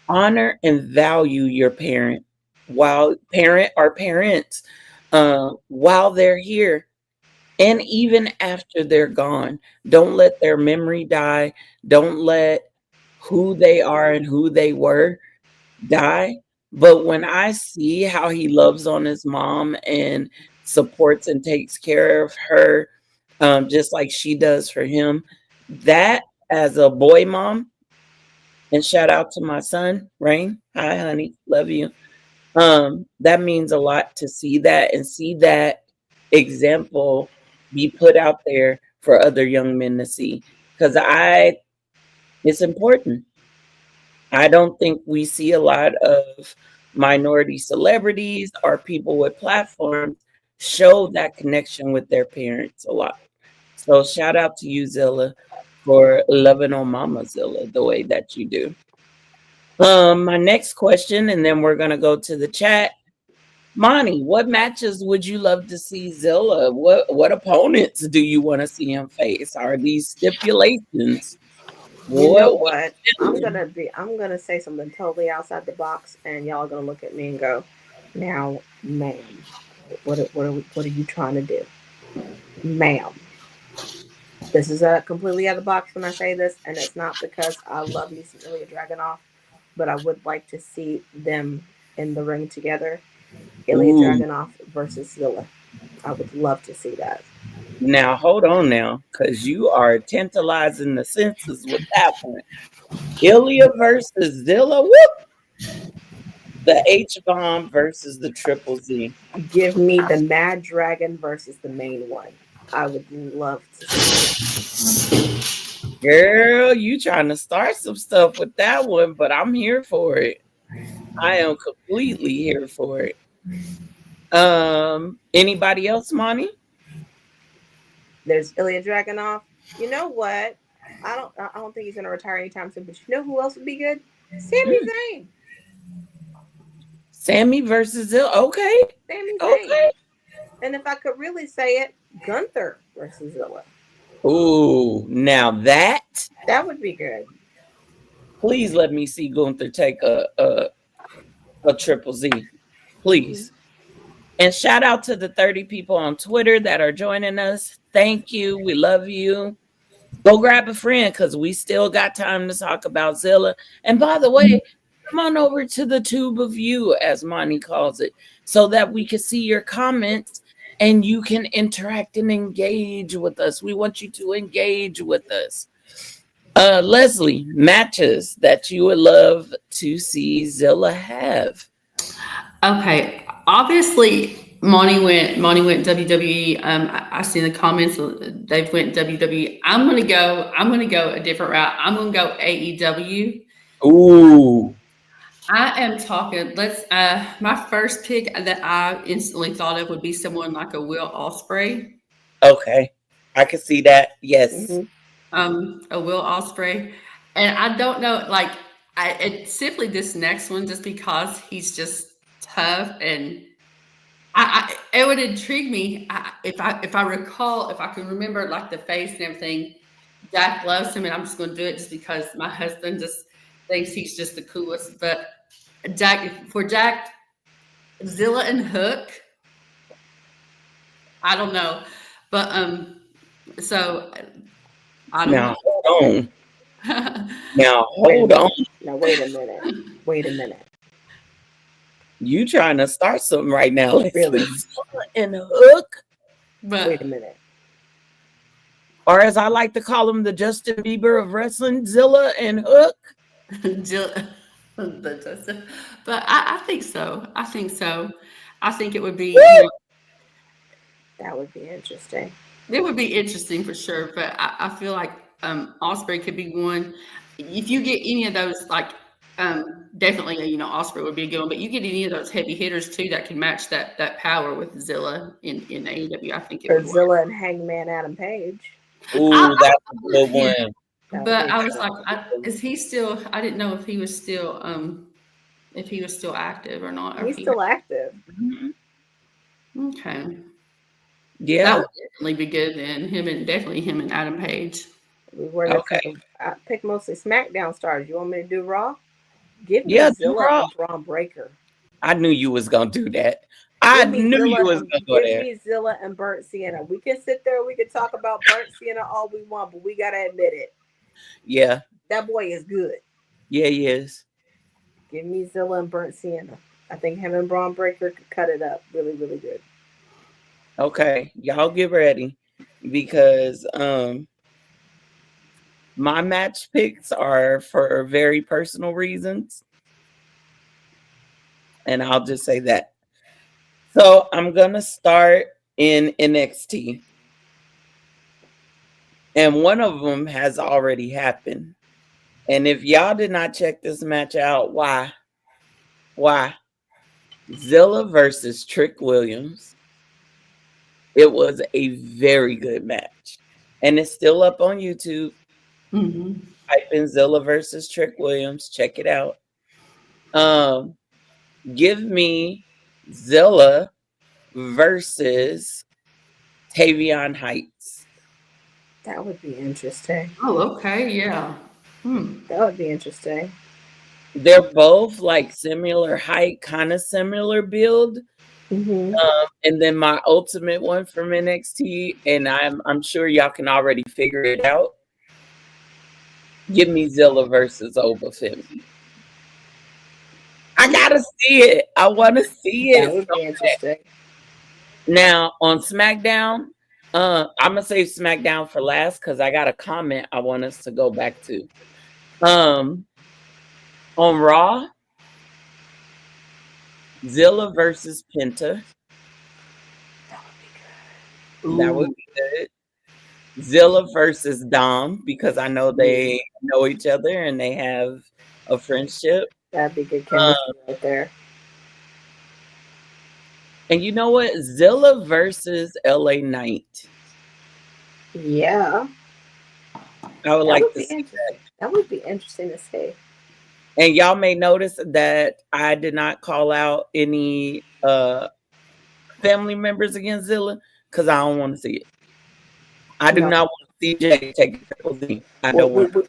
honor and value your parent while parents while they're here and even after they're gone. Don't let their memory die. Don't let who they are and who they were die. But when I see how he loves on his mom and supports and takes care of her, just like she does for him, that as a boy mom, and shout out to my son, Rain. Hi, honey. Love you. That means a lot to see that and see that example be put out there for other young men to see. Because it's important. I don't think we see a lot of minority celebrities or people with platforms show that connection with their parents a lot. So shout out to you, Zilla, for loving on Mama Zilla the way that you do. My next question, and then we're gonna go to the chat. Monty, what matches would you love to see Zilla? What opponents do you want to see him face? Are these stipulations? You know What what? I'm gonna say something totally outside the box, and y'all are gonna look at me and go, "Now, ma'am, what are you trying to do, ma'am?" This is a completely out of the box when I say this, and it's not because I love me some Ilya Dragunov, but I would like to see them in the ring together. Ilya Ooh. Dragunov versus Zilla. I would love to see that. Now hold on now, because you are tantalizing the senses with that one. Ilya versus Zilla. Whoop! The H bomb versus the triple Z. Give me the Mad Dragon versus the main one. I would love to see it. Girl, you trying to start some stuff with that one, but I'm here for it. I am completely here for it. Anybody else, Monty? There's Ilya Dragunov. You know what? I don't think he's gonna retire anytime soon. But you know who else would be good? Sami Zayn. Sammy versus Zilla. Okay. Sami Zayn. Okay. And if I could really say it, Gunther versus Zilla. Ooh, now that would be good. Please let me see Gunther take a triple Z. Please. And shout out to the 30 people on Twitter that are joining us. Thank you. We love you. Go grab a friend because we still got time to talk about Zilla. And by the way, come on over to the tube of you, as Monty calls it, so that we can see your comments and you can interact and engage with us. We want you to engage with us. Leslie, matches that you would love to see Zilla have. Okay, obviously Monty went WWE. I see in the comments they've went WWE. I'm gonna go a different route. I'm gonna go AEW. Ooh. I am talking. My first pick that I instantly thought of would be someone like a Will Ospreay. Okay, I can see that. Yes. Mm-hmm. A Will Ospreay, and I don't know, it's simply this next one, just because he's just tough and It would intrigue me if I recall, if I can remember like the face and everything. Jack loves him, and I'm just going to do it just because my husband just thinks he's just the coolest. But Jack, Zilla and Hook, I don't know, but so I don't Now, know. hold on. Now, hold on. Now, wait a minute. Wait a minute. You trying to start something right now. Really? Zilla and Hook. But Wait a minute. Or as I like to call him, the Justin Bieber of wrestling, Zilla and Hook. But I think so. I think so. I think it would be. That would be interesting. It would be interesting for sure, but I feel like Osprey could be one. If you get any of those, like definitely, Osprey would be a good one. But you get any of those heavy hitters too that can match that power with Zilla in AEW, I think it Or would work. Zilla and Hangman Adam Page. Ooh, that's a good one. But I was like, is he still? I didn't know if he was still active or not. Or He's still active. Okay. Yeah. That would definitely be good then. Definitely him and Adam Page. We were Okay. I picked mostly SmackDown stars. You want me to do Raw? Give me Yeah, do Zilla Raw. and Braun Breaker. I knew you was gonna do that. I knew you was gonna go there. Give me Zilla and Burnt Sienna. We can sit there, we can talk about Burnt Sienna all we want, but we gotta admit it. Yeah. That boy is good. Yeah, he is. Give me Zilla and Burnt Sienna. I think him and Braun Breaker could cut it up really, really good. Okay, y'all get ready because my match picks are for very personal reasons. And I'll just say that. So I'm gonna start in NXT. And one of them has already happened. And if y'all did not check this match out, why? Zilla versus Trick Williams. It was a very good match. And it's still up on YouTube. Type in Zilla versus Trick Williams. Check it out. Give me Zilla versus Tavion Heights. That would be interesting. Oh, okay, yeah. That would be interesting. They're both like similar height, kind of similar build. Mm-hmm. And then my ultimate one from NXT, and I'm sure y'all can already figure it out. Give me Zilla versus Oba Femi. I gotta see it. I want to see it. That would be interesting. Now on SmackDown, I'm gonna save SmackDown for last because I got a comment I want us to go back to. On Raw, Zilla versus Penta. That would be good. Zilla versus Dom, because I know they know each other and they have a friendship. That'd be good chemistry right there. And you know what? Zilla versus LA Knight. Yeah. I would like to see that. That would be interesting to see. And y'all may notice that I did not call out any family members against Zilla because I don't want to see it. I do not want to see Jay take a Triple Z. I don't want.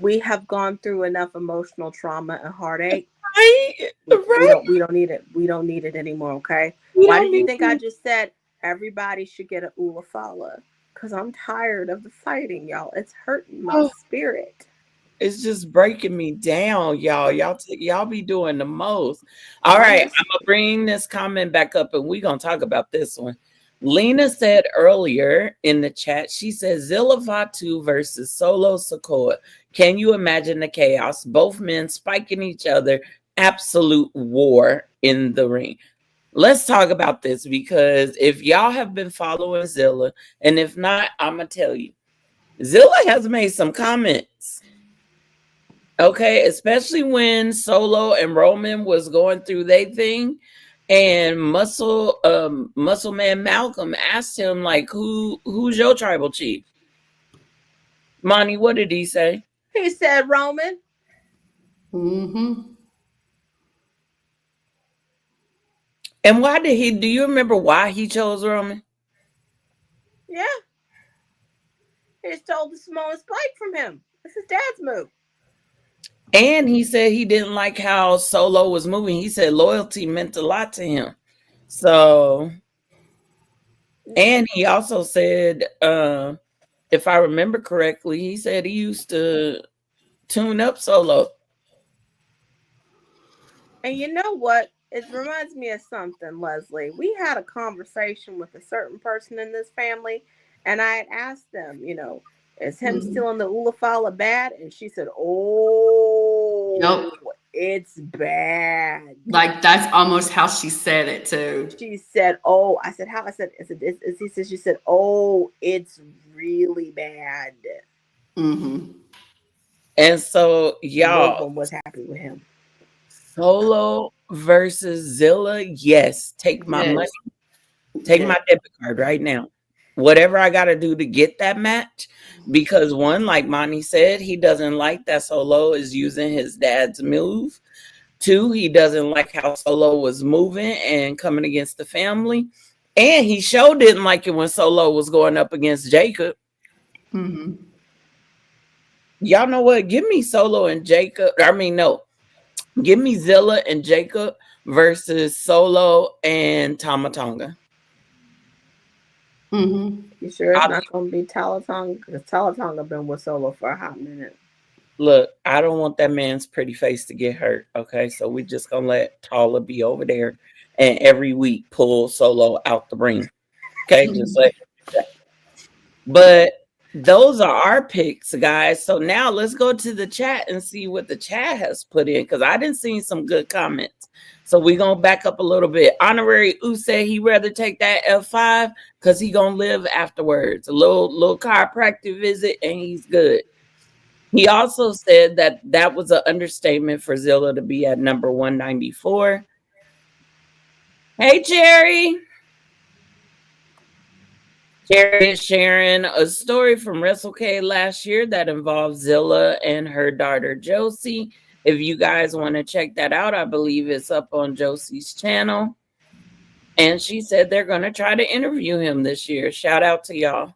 We have gone through enough emotional trauma and heartache. Right. We don't need it. We don't need it anymore. Okay. Why did you think I just said everybody should get a Ula Fala? Because I'm tired of the fighting, y'all. It's hurting my spirit. It's just breaking me down, y'all. Y'all be doing the most. All right, I'm gonna bring this comment back up, and we're gonna talk about this one. Lena said earlier in the chat, she said Zilla Fatu versus Solo Sikoa. Can you imagine the chaos? Both men spiking each other. Absolute war in the ring. Let's talk about this because if y'all have been following Zilla, and if not, I'm gonna tell you, Zilla has made some comments. Okay, especially when Solo and Roman was going through their thing. And Muscle Man Malcolm asked him, like, who's your tribal chief? Monty, what did he say? He said Roman. And why did he? Do you remember why he chose Roman? Yeah. He stole the Samoan spike from him. It's his dad's move. And he said he didn't like how Solo was moving. He said loyalty meant a lot to him. So, and he also said, if I remember correctly, he said he used to tune up Solo. And you know what? It reminds me of something, Leslie. We had a conversation with a certain person in this family, and I had asked them, is him stealing the Ulafala bad? And she said, "Oh, Nope. It's bad." Like that's almost how she said it too. She said, "Oh," I said, "How?" I said, she said, "Oh, it's really bad." Mm-hmm. And so, No y'all, one was happy with him. Solo versus Zilla, yes. Take my Yes. money. Take my debit card right now. Whatever I got to do to get that match. Because one, like Monty said, he doesn't like that Solo is using his dad's move. Two, he doesn't like how Solo was moving and coming against the family. And he sure didn't like it when Solo was going up against Jacob. Mm-hmm. Y'all know what? Give me Solo and Jacob. No. Give me Zilla and Jacob versus Solo and Tamatonga. Mm-hmm. You sure it's not going to be Talatonga? Because Talatonga been with Solo for a hot minute. Look, I don't want that man's pretty face to get hurt. Okay, so we just gonna let Tala be over there and every week pull Solo out the ring. Okay, just like that. But those are our picks, guys. So now let's go to the chat and see what the chat has put in, because I didn't see some good comments. So we're gonna back up a little bit. Honorary U said he rather take that F5 because he gonna live afterwards. A little chiropractic visit and he's good. He also said that was an understatement for Zilla to be at number 194. Hey, Cherry. Cherry is sharing a story from WrestleCade last year that involved Zilla and her daughter Josie. If you guys want to check that out, I believe it's up on Josie's channel. And she said they're going to try to interview him this year. Shout out to y'all.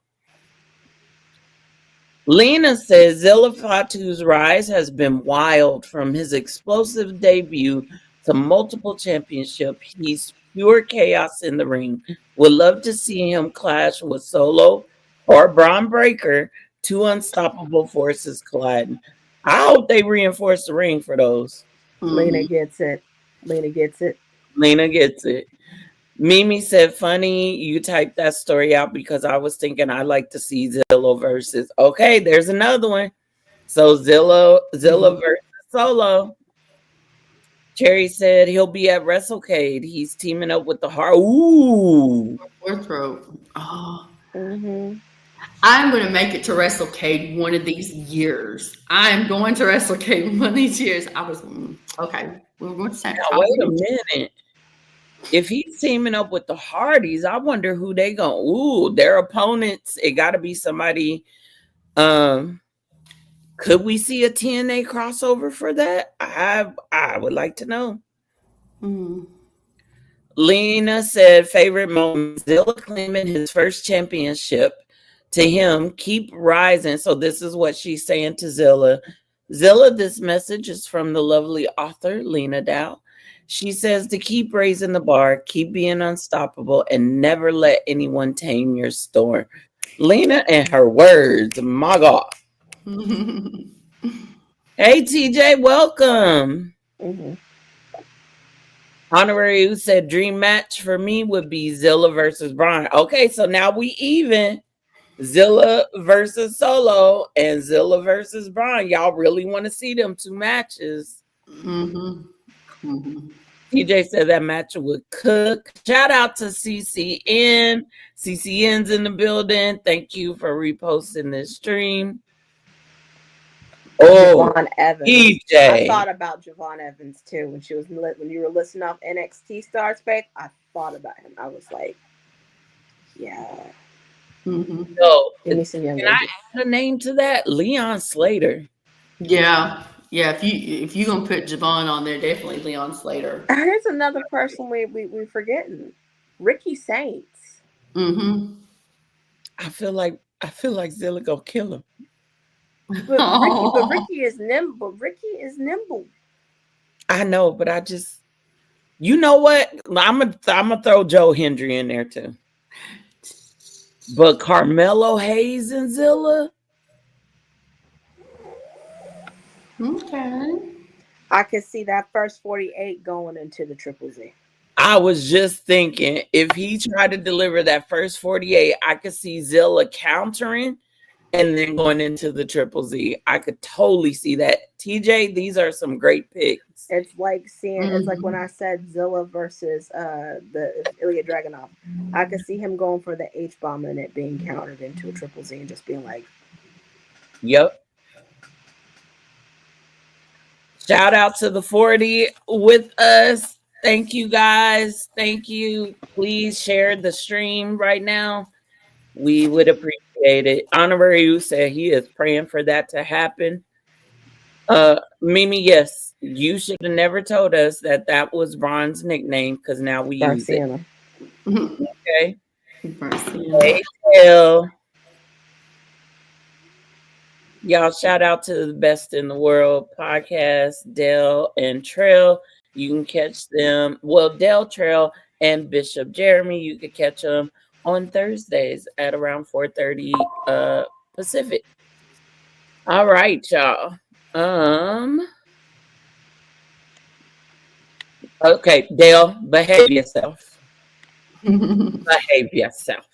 Lena says Zilla Fatu's rise has been wild. From his explosive debut to multiple championships, he's pure chaos in the ring. Would love to see him clash with Solo or Braun Breaker, two unstoppable forces colliding. I hope they reinforce the ring for those. Lena gets it. Lena gets it. Lena gets it. Mimi said, funny, you typed that story out because I was thinking I'd like to see Zilla versus. Okay, there's another one. So Zilla versus Solo. Cherry said he'll be at WrestleCade. He's teaming up with the Heart. Ooh. Throat. Oh. Mm-hmm. I'm going to make it to WrestleCade one of these years. I'm going to WrestleCade one of these years. I was, okay. We're going to say, now, wait a minute. If he's teaming up with the Hardys, I wonder who they going. Ooh, their opponents. It got to be somebody. Could we see a TNA crossover for that? I would like to know. Lena said favorite moment, Zilla claiming his first championship. To him, keep rising. So this is what she's saying to Zilla. Zilla, this message is from the lovely author, Lena Dow. She says to keep raising the bar, keep being unstoppable, and never let anyone tame your storm. Lena and her words, my God. Hey, TJ, welcome. Mm-hmm. Honorary who said dream match for me would be Zilla versus Braun. Okay, so now we even. Zilla versus Solo and Zilla versus Braun. Y'all really want to see them two matches. TJ said that match would cook. Shout out to CCN. CCN's in the building. Thank you for reposting this stream. Oh, Javon Evans. TJ. I thought about Javon Evans too when you were listening off NXT Star Spec. I thought about him. I was like, yeah. So, give me some young can I add a name to that? Leon Slater. Yeah. Yeah, if you gonna put Javon on there, definitely Leon Slater. Here's another person we forgetting. Ricky Saints. Mm-hmm. I feel like Zilla gonna kill him. But Ricky is nimble. Ricky is nimble. I know, but I just, you know what? I'm gonna throw Joe Hendry in there too. But Carmelo Hayes and Zilla. Okay. I could see that first 48 going into the Triple Z. I was just thinking, if he tried to deliver that first 48, I could see Zilla countering and then going into the Triple Z. I could totally see that. TJ, these are some great picks. It's like seeing, it's like when I said Zilla versus the Ilya Dragunov. I could see him going for the H-bomb and it being countered into a Triple Z and just being like, yep. Shout out to the 40 with us. Thank you guys. Thank you. Please share the stream right now. We would appreciate it. Honorary said he is praying for that to happen. Mimi, yes, you should have never told us that was Ron's nickname because now we use it. Okay. Hey, Phil. Y'all, shout out to the Best in the World podcast, Dell and Trail. You can catch them. Well, Dell, Trail, and Bishop Jeremy. You can catch them on Thursdays at around 4:30 Pacific. All right, y'all. Okay, Dale, behave yourself. Behave yourself.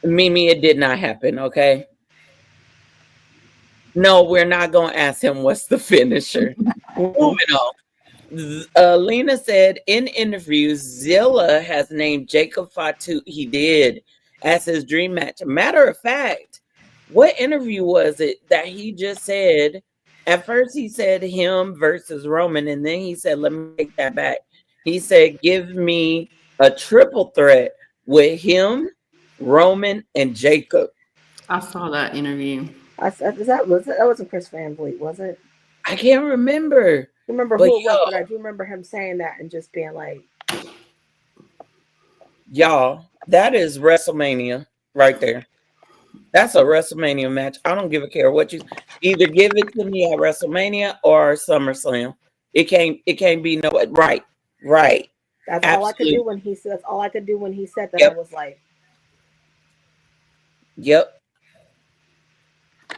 Mimi, it did not happen, okay? No, we're not going to ask him what's the finisher. Moving on. Lena said in interviews, Zilla has named Jacob Fatu. He did as his dream match. Matter of fact, what interview was it that he just said? At first, he said him versus Roman, and then he said, let me take that back. He said, give me a triple threat with him, Roman, and Jacob. I saw that interview. That wasn't Chris Van Vliet, was it? I can't remember. I remember who it was, but I do remember him saying that and just being like, y'all, that is WrestleMania right there. That's a WrestleMania match. I don't give a care what you either give it to me at WrestleMania or SummerSlam. It can't be no right. That's Absolutely. all I could do when he said. That's all I could do when he said that. Yep. I was like, yep.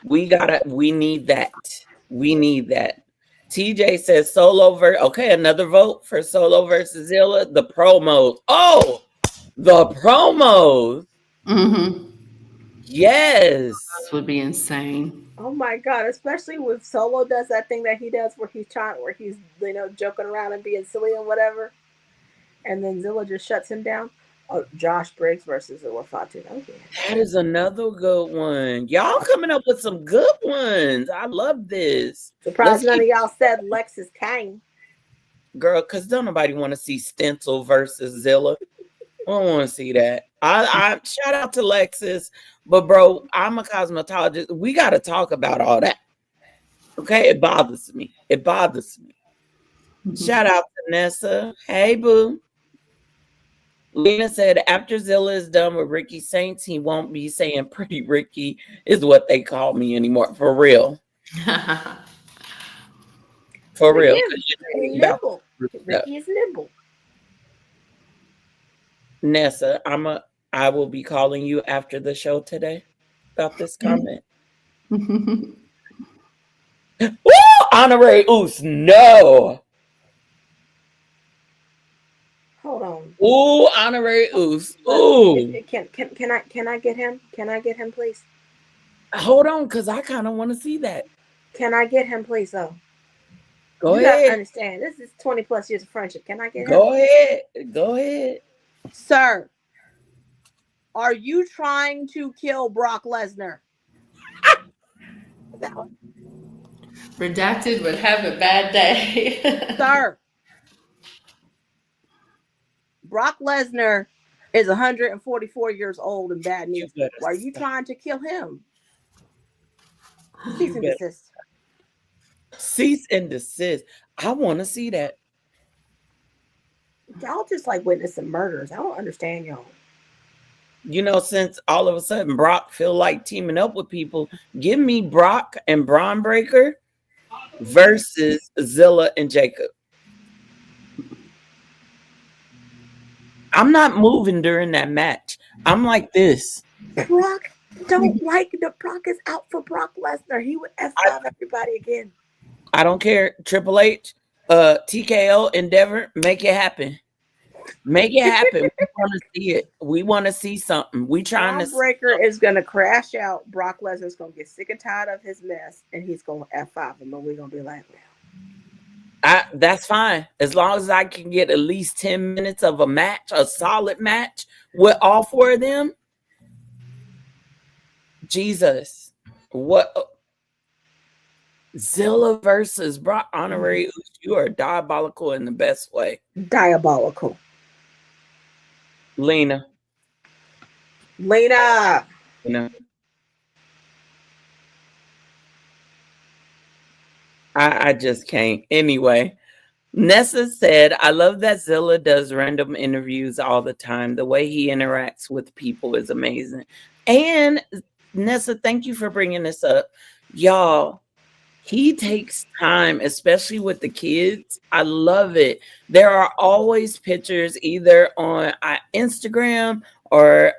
We need that. We need that. TJ says Solo okay, another vote for Solo versus Zilla. The promos. Oh, the promos. Mm-hmm. Yes. This would be insane. Oh my God, especially when Solo does that thing that he does where he's joking around and being silly and whatever. And then Zilla just shuts him down. Oh, Josh Briggs versus Zilla Fatu. Okay. That is another good one. Y'all coming up with some good ones. I love this. Surprised none of y'all said Lexus Kane. Girl, because don't nobody want to see Stencil versus Zilla. I don't want to see that. I shout out to Lexus, but bro, I'm a cosmetologist. We got to talk about all that. Okay, it bothers me. Shout out to Nessa. Hey, boo. Lena said after Zilla is done with Ricky Saints, he won't be saying Pretty Ricky is what they call me anymore. For real. For real. Nimble. Ricky is nimble. Nessa, I will be calling you after the show today about this comment. Woo! Honorary Oos, no. Hold on. Ooh, honorary Oos. Ooh. Can I get him? Can I get him, please? Hold on, because I kind of want to see that. Can I get him, please, though? Go you ahead. Gotta understand, this is 20 plus years of friendship. Can I get him? Go ahead. Sir, are you trying to kill Brock Lesnar? Redacted would have a bad day. Sir, Brock Lesnar is 144 years old and bad news. Why are you trying to kill him? Cease and desist. Cease and desist. I want to see that. Y'all just like witnessing murders. I don't understand y'all. You know, since all of a sudden Brock feel like teaming up with people, give me Brock and Braun Breaker versus Zilla and Jacob. I'm not moving during that match. I'm like this. Brock don't like the Brock is out for Brock Lesnar. He would F5 everybody again. I don't care. Triple H, TKO, Endeavor, make it happen. Make it happen. We want to see it. We want to see something. We trying to. Breaker is gonna crash out. Brock Lesnar's gonna get sick and tired of his mess, and he's gonna F5 him, and we're gonna be like, that's fine. As long as I can get at least 10 minutes of a match, a solid match with all four of them. Jesus. What? Zilla versus Brock Honorary. You are diabolical in the best way. Diabolical. Lena. I just can't. Anyway, Nessa said, I love that Zilla does random interviews all the time. The way he interacts with people is amazing. And Nessa, thank you for bringing this up. Y'all, he takes time, especially with the kids. I love it. There are always pictures either on Instagram or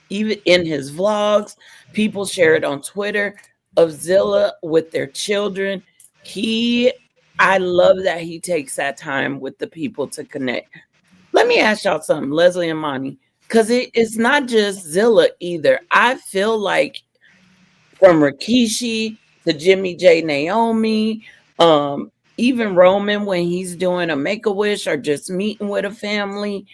even in his vlogs. People share it on Twitter of Zilla with their children. I love that he takes that time with the people to connect. Let me ask y'all something, Leslie and Monnie, because it's not just Zilla either. I feel like from Rikishi to Jimmy J, Naomi, even Roman when he's doing a Make-A-Wish or just meeting with a family,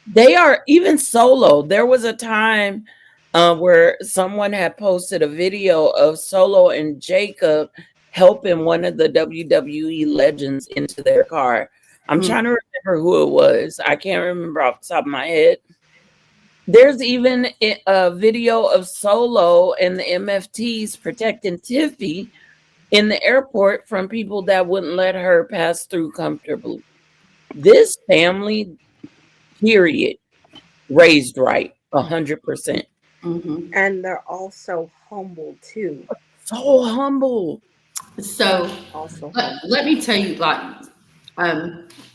they are even Solo. There was a time where someone had posted a video of Solo and Jacob helping one of the WWE legends into their car. I'm trying to remember who it was. I can't remember off the top of my head. There's even a video of Solo and the MFTs protecting Tiffy in the airport from people that wouldn't let her pass through comfortably. This family, period, raised right, 100%. And they're also humble too. So humble. So also let me tell you, like,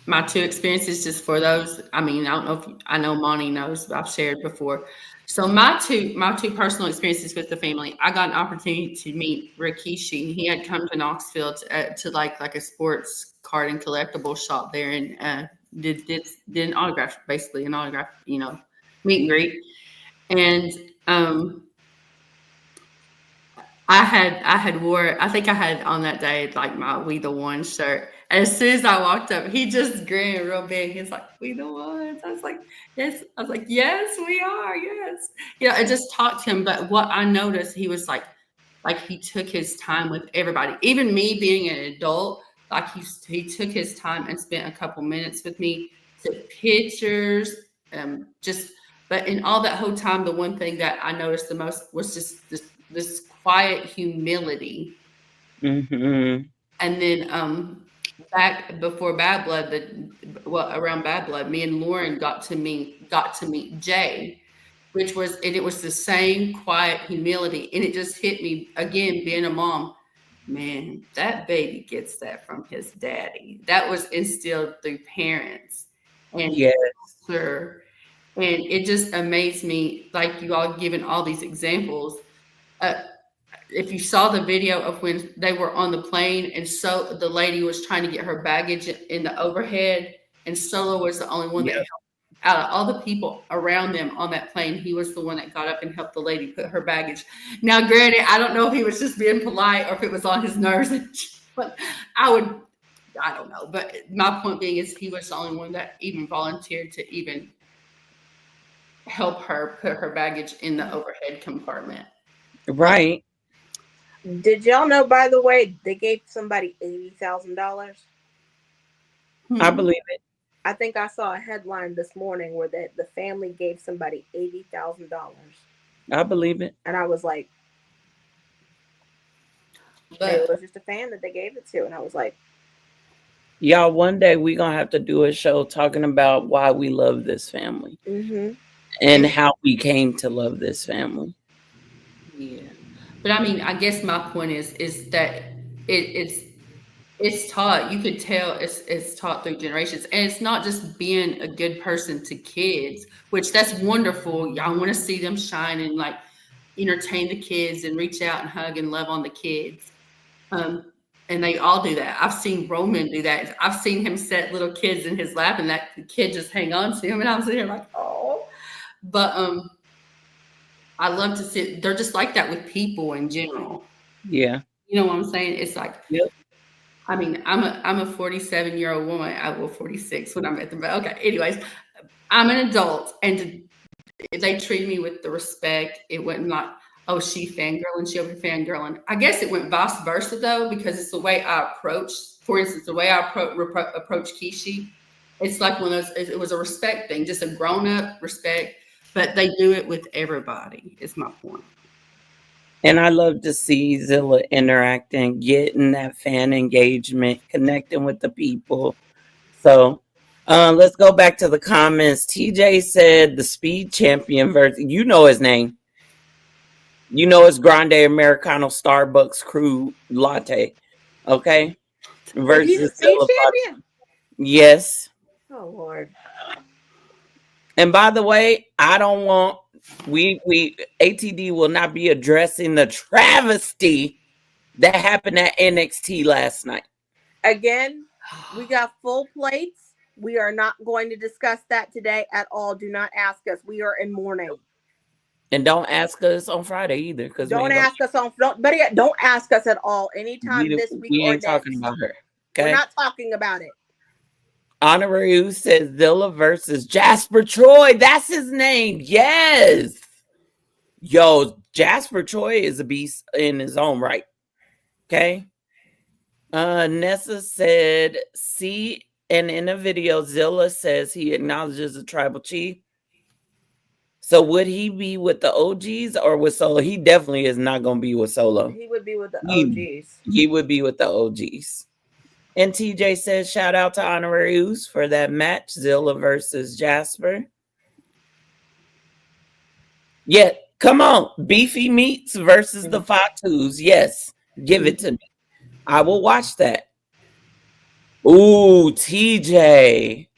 my two experiences, just for those. I mean, I don't know if I know Monnie knows, but I've shared before. So my two personal experiences with the family. I got an opportunity to meet Rikishi. He had come to Knoxville to like a sports card and collectible shop there, and did an autograph, basically an autograph, meet and greet. And I think I had on that day like my We the One shirt. And as soon as I walked up, he just grinned real big. He's like, "We the Ones." I was like, "Yes." I was like, "Yes, we are. Yes." I just talked to him. But what I noticed, he was like he took his time with everybody. Even me being an adult, like he took his time and spent a couple minutes with me, took pictures, But in all that whole time, the one thing that I noticed the most was just this quiet humility. And then back before Bad Blood, around Bad Blood, me and Lauren got to meet Jay, it was the same quiet humility, and it just hit me again, being a mom. Man, that baby gets that from his daddy. That was instilled through parents, and yes, sir. And it just amazed me, like you all given all these examples. If you saw the video of when they were on the plane, and so the lady was trying to get her baggage in the overhead, and Solo was the only one that helped. Out of all the people around them on that plane, he was the one that got up and helped the lady put her baggage. Now, granted, I don't know if he was just being polite or if it was on his nerves, but I don't know. But my point being is he was the only one that even volunteered to even help her put her baggage in the overhead compartment. Right. Did y'all know, by the way, they gave somebody $80,000? I believe it. I think I saw a headline this morning where the family gave somebody $80,000. I believe it. And I was like, But It was just a fan that they gave it to, and I was like, Y'all, one day we're going to have to do a show talking about why we love this family and how we came to love this family. yeah. But I mean, I guess my point is that it's taught. You could tell it's taught through generations, and it's not just being a good person to kids, which that's wonderful. Y'all want to see them shine and like entertain the kids and reach out and hug and love on the kids. And they all do that. I've seen Roman do that. I've seen him set little kids in his lap and that the kid just hang on to him. And I'm sitting here like, oh. But I love to see, they're just like that with people in general. Yeah. You know what I'm saying? It's like, yep. I mean, I'm a 47-year-old woman. I will 46 when I'm at the, but okay. Anyways, I'm an adult and they treated me with the respect. It wasn't like, oh, she fangirling, she over fangirling. I guess it went vice versa though, because it's the way I approach. For instance, the way I approach Kishi, it's like one of those. It was a respect thing, just a grown-up respect. But they do it with everybody. Is my point. And I love to see Zilla interacting, getting that fan engagement, connecting with the people. So let's go back to the comments. TJ said the speed champion versus, you know his name. You know it's Grande Americano Starbucks Crew Latte. Okay? Versus he's a speed champion? Yes. Oh, Lord. And by the way, I don't want, we ATD will not be addressing the travesty that happened at NXT last night. Again, we got full plates. We are not going to discuss that today at all. Do not ask us. We are in mourning. And don't ask us on Friday either, because don't ask us at all anytime this week. We ain't or talking about her. Okay, we're not talking about it. Honorary says Zilla versus Jasper Troy. That's his name. Yes. Yo, Jasper Troy is a beast in his own right. Okay. Nessa said, see, and in a video, Zilla says he acknowledges the tribal chief. So would he be with the OGs or with Solo? He definitely is not going to be with Solo. He would be with the OGs. He would be with the OGs. And TJ says, shout out to Honorary Oos for that match, Zilla versus Jasper. Yeah, come on. Beefy Meats versus the Fatus. Yes, give it to me. I will watch that. Ooh, TJ.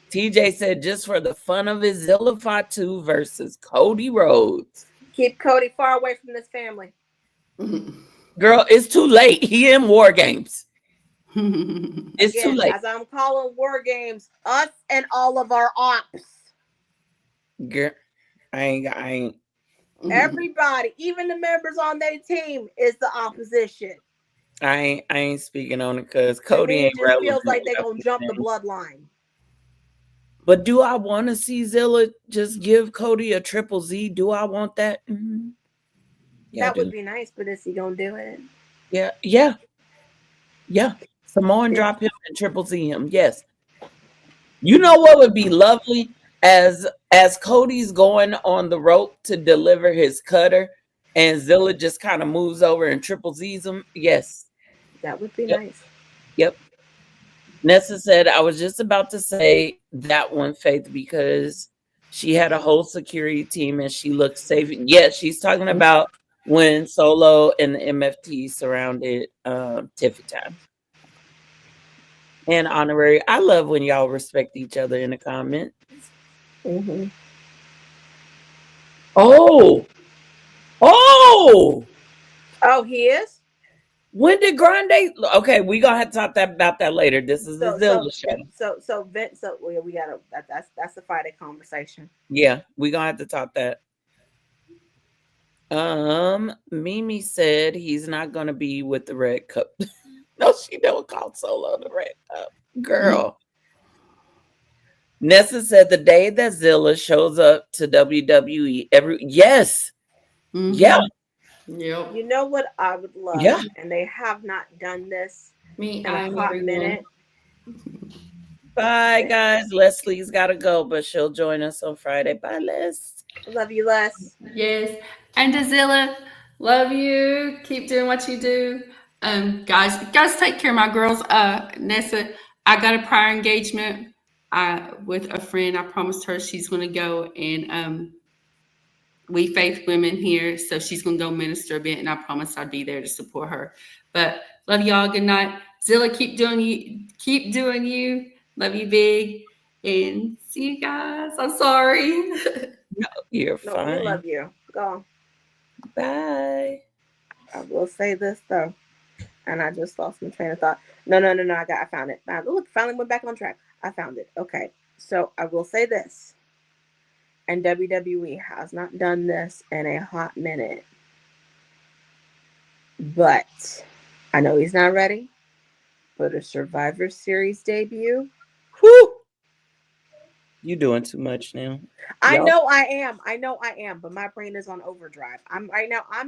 TJ said, just for the fun of it, Zilla Fatu versus Cody Rhodes. Keep Cody far away from this family. Girl, it's too late. He in War Games. It's Again, too late. As I'm calling War Games, us and all of our ops. Girl, I ain't. Everybody, even the members on their team, is the opposition. I ain't speaking on it because Cody ain't relevant. It feels like they're gonna jump the bloodline. But do I want to see Zilla just give Cody a triple Z? Do I want that? Mm-hmm. Yeah, that would be nice, but is he gonna do it? Yeah. Samoan drop him and triple Z him. Yes. You know what would be lovely as Cody's going on the rope to deliver his cutter, and Zilla just kind of moves over and triple Z's him. Yes, that would be nice. Yep. Nessa said, I was just about to say that one, Faith, because she had a whole security team and she looked safe. Yeah, she's talking about when Solo and the MFT surrounded Tiffy Time. And Honorary, I love when y'all respect each other in the comments. Mm-hmm. Oh, he is? When did Grande? Okay, we gonna have to talk about that later. This is the Zilla show. So Vince, we gotta that's a Friday conversation. Yeah, we gonna have to talk that. Mimi said he's not gonna be with the Red Cup. No, she never called Solo the Red Cup. Girl. Nessa said the day that Zilla shows up to WWE, yes. Mm-hmm. Yeah. Yep. You know what I would love? Yeah. And they have not done this in a hot minute. Bye, guys. Leslie's got to go, but she'll join us on Friday. Bye, Les. Love you, Les. Yes. And to Zilla, Love you. Keep doing what you do. Guys, take care of my girls. Nessa, I got a prior engagement with a friend. I promised her she's going to go, and we faith women here, so she's going to go minister a bit, and I promised I'd be there to support her. But love y'all. Good night. Zilla, keep doing you. Keep doing you. Love you big. And see you guys. I'm sorry. You're No, fine. we love you. Go. Bye. I will say this though, and I just lost my train of thought. No. I found it. Look, finally went back on track. I found it. Okay, so I will say this, and WWE has not done this in a hot minute, but I know he's not ready for the Survivor Series debut. Whew. You doing too much now. I Y'all- know I am, but my brain is on overdrive. I'm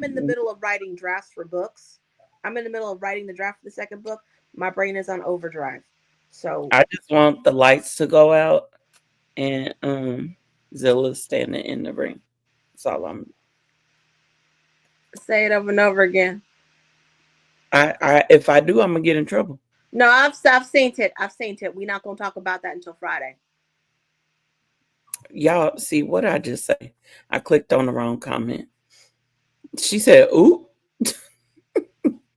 in the middle of writing drafts for books. I'm in the middle of writing the draft for the second book. My brain is on overdrive. So I just want the lights to go out and Zilla standing in the ring. That's all I'm. say it over and over again. I if I do, I'm gonna get in trouble. No, I've seen it. We're not gonna talk about that until Friday. Y'all see what I just say? I clicked on the wrong comment. She said, "Ooh."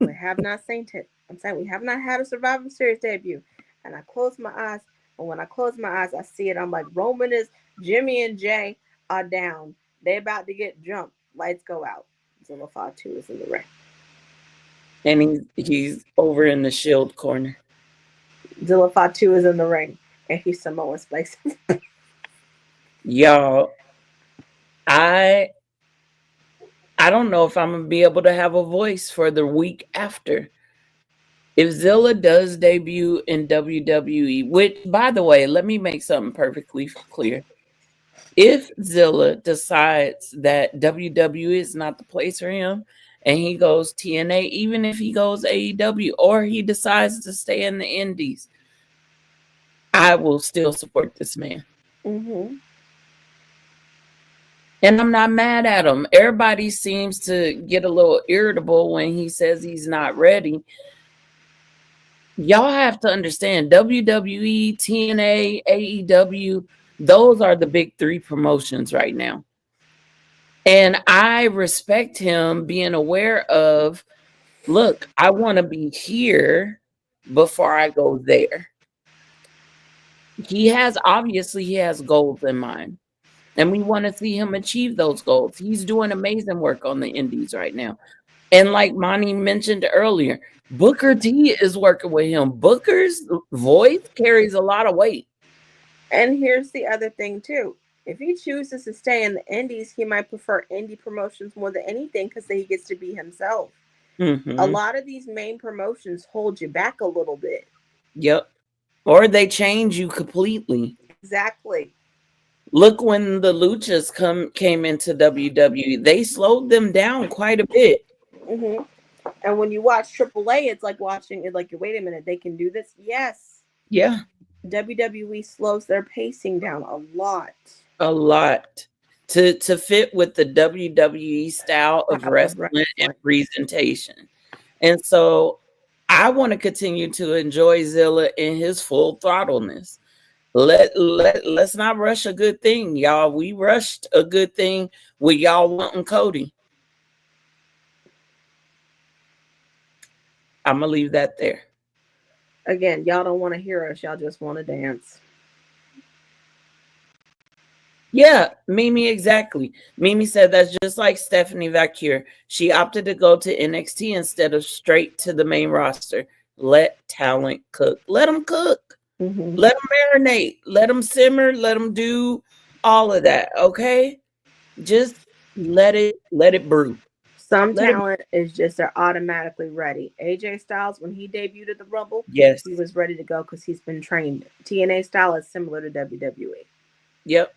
We have not seen it. I'm saying we have not had a Survivor Series debut. And I close my eyes, and when I close my eyes, I see it. I'm like, Jimmy and Jay are down. They about to get jumped. Lights go out. Zilla Fatu is in the ring. And he's over in the Shield corner. Zilla Fatu is in the ring, and he's Samoan Spice. Y'all, I don't know if I'm gonna be able to have a voice for the week after. If Zilla does debut in WWE, which, by the way, let me make something perfectly clear. If Zilla decides that WWE is not the place for him and he goes TNA, even if he goes AEW, or he decides to stay in the Indies, I will still support this man. Mm-hmm. And I'm not mad at him. Everybody seems to get a little irritable when he says he's not ready. Y'all have to understand, WWE, TNA, AEW, those are the big three promotions right now. And I respect him being aware of, look, I want to be here before I go there. He has goals in mind. And we want to see him achieve those goals. He's doing amazing work on the indies right now. And like Monnie mentioned earlier, Booker T is working with him. Booker's voice carries a lot of weight. And here's the other thing, too. If he chooses to stay in the indies, he might prefer indie promotions more than anything because then he gets to be himself. Mm-hmm. A lot of these main promotions hold you back a little bit. Yep. Or they change you completely. Exactly. Look, when the Luchas came into WWE, they slowed them down quite a bit. Mm-hmm. And when you watch AAA, it's like watching it. Like, wait a minute, they can do this. Yes. Yeah. WWE slows their pacing down a lot. A lot to fit with the WWE style of wrestling and presentation. And so I want to continue to enjoy Zilla in his full throttleness. Let's not rush a good thing, y'all. We rushed a good thing with y'all wanting Cody. I'm gonna leave that there. Again, y'all don't want to hear us. Y'all just want to dance. Yeah, Mimi, exactly. Mimi said that's just like Stephanie Vacure. She opted to go to NXT instead of straight to the main roster. Let talent cook. Let them cook. Mm-hmm. Let them marinate. Let them simmer. Let them do all of that. Okay, just let it brew. Some talent is just they're automatically ready. AJ Styles, when he debuted at the Rumble, yes, he was ready to go because he's been trained. TNA style is similar to WWE. Yep.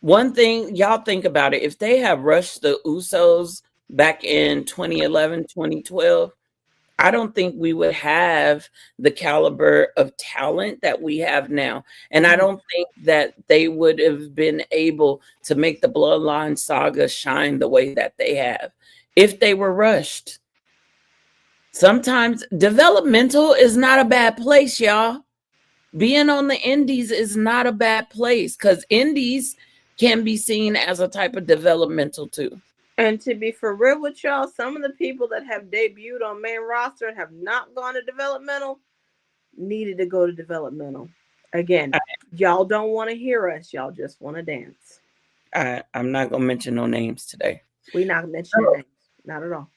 One thing, y'all think about it. If they have rushed the Usos back in 2011, 2012, I don't think we would have the caliber of talent that we have now. And I don't think that they would have been able to make the Bloodline saga shine the way that they have. if they were rushed. Sometimes developmental is not a bad place, y'all. Being on the indies is not a bad place because indies can be seen as a type of developmental too. And to be for real with y'all, some of the people that have debuted on main roster and have not gone to developmental needed to go to developmental. Again, y'all don't want to hear us. Y'all just want to dance. I'm not going to mention no names today. We're not mentioning names. Not at all.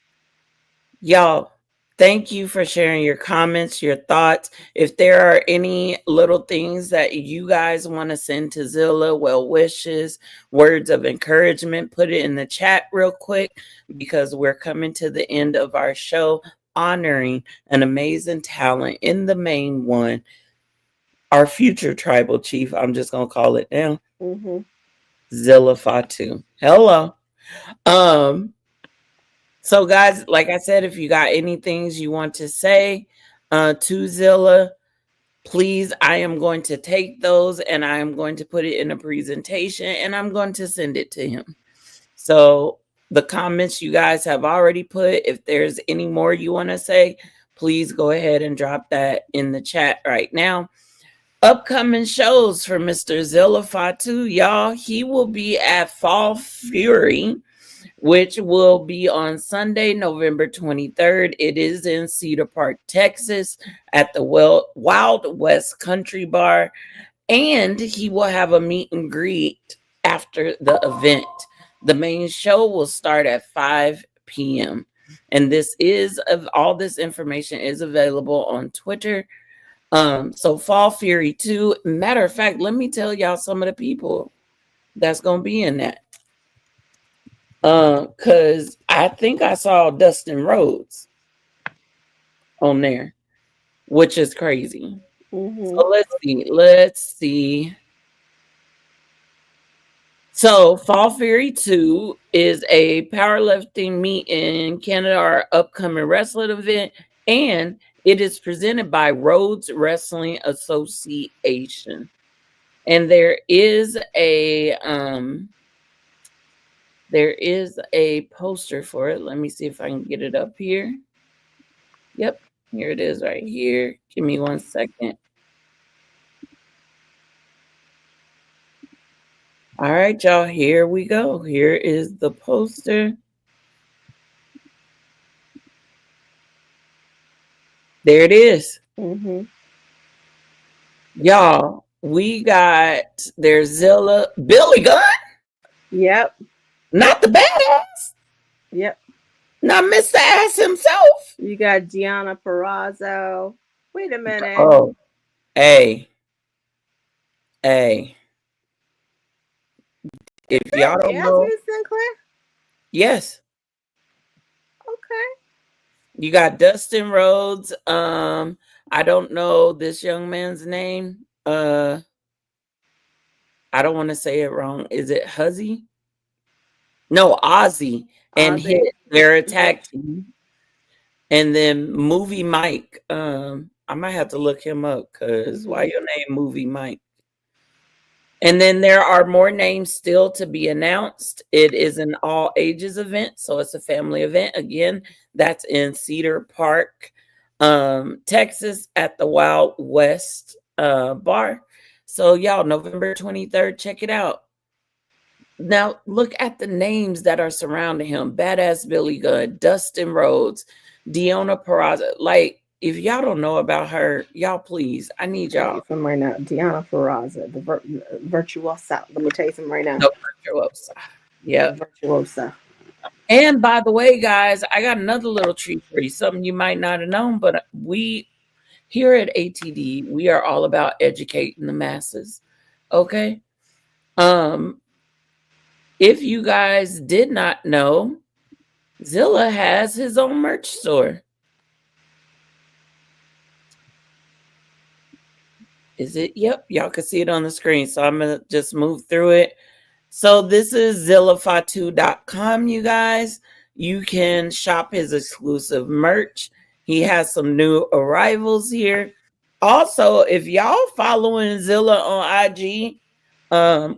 Y'all, thank you for sharing your comments, your thoughts. If there are any little things that you guys want to send to Zilla, well wishes, words of encouragement, put it in the chat real quick because we're coming to the end of our show, honoring an amazing talent in the main one, our future tribal chief. I'm just going to call it now. Zilla Fatu. Hello. So guys, like I said, if you got any things you want to say to Zilla, please, I am going to take those and I am going to put it in a presentation and I'm going to send it to him. So the comments you guys have already put, if there's any more you want to say, please go ahead and drop that in the chat right now. Upcoming shows for Mr. Zilla Fatu, y'all, he will be at Fall Fury, which will be on Sunday, November 23rd. It is in Cedar Park, Texas, at the Wild West Country Bar. And he will have a meet and greet after the event. The main show will start at 5 p.m. And all this information is available on Twitter. So Fall Fury 2. Matter of fact, let me tell y'all some of the people that's going to be in that. Because I think I saw Dustin Rhodes on there, which is crazy. So let's see. So Fall Fury 2 is a powerlifting meet in Canada, our upcoming wrestling event, and it is presented by Rhodes Wrestling Association. And there is a poster for it. Let me see if I can get it up here. Yep, here it is right here. Give me 1 second. All right, y'all, here we go. Here is the poster. There it is. Y'all, there's Zilla, Billy Gunn. Yep. Not the badass. Yep. Not Mr. Ass himself. You got Deonna Purrazzo. Wait a minute. Oh, hey. If y'all don't know. Jasmine Sinclair? Yes. Okay. You got Dustin Rhodes. I don't know this young man's name. I don't want to say it wrong. Is it Huzzy? No, Ozzy and Hit. They're a tag team. And then Movie Mike. I might have to look him up because why your name Movie Mike? And then there are more names still to be announced. It is an all ages event, so it's a family event. Again, that's in Cedar Park, Texas, at the Wild West Bar. So y'all, November 23rd, check it out. Now look at the names that are surrounding him: Badass Billy Gunn, Dustin Rhodes, Deonna Purrazzo. Like, if y'all don't know about her, y'all please, I need y'all. From right now, Deonna Purrazzo, the virtuosa. Let me tell you something right now. The virtuosa. Yeah, virtuosa. And by the way, guys, I got another little treat for you. Something you might not have known, but we here at ATD, we are all about educating the masses. Okay. If you guys did not know, Zilla has his own merch store. Is it? Yep. Y'all can see it on the screen. So I'm going to just move through it. So this is zillafatu.com, you guys. You can shop his exclusive merch. He has some new arrivals here. Also, if y'all following Zilla on IG,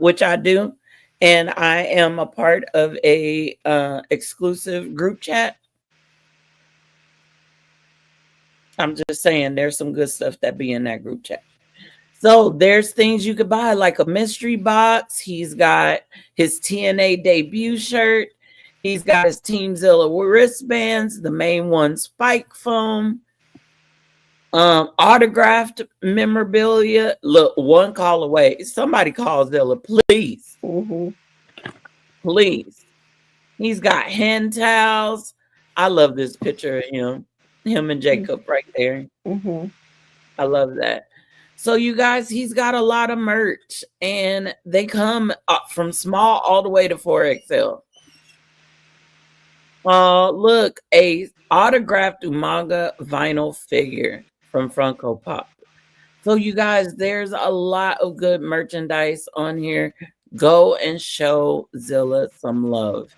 which I do, and I am a part of a exclusive group chat. I'm just saying there's some good stuff that be in that group chat. So there's things you could buy, like a mystery box. He's got his TNA debut shirt. He's got his Team Zilla wristbands, the main one, Spike foam, autographed memorabilia. Look, one call away. Somebody call Zilla, please. Please. He's got hand towels. I love this picture of him and Jacob right there. I love that. So you guys, he's got a lot of merch, and they come up from small all the way to 4XL. Look, a autographed Umaga vinyl figure from Funko Pop. So you guys, there's a lot of good merchandise on here. Go and show Zilla some love.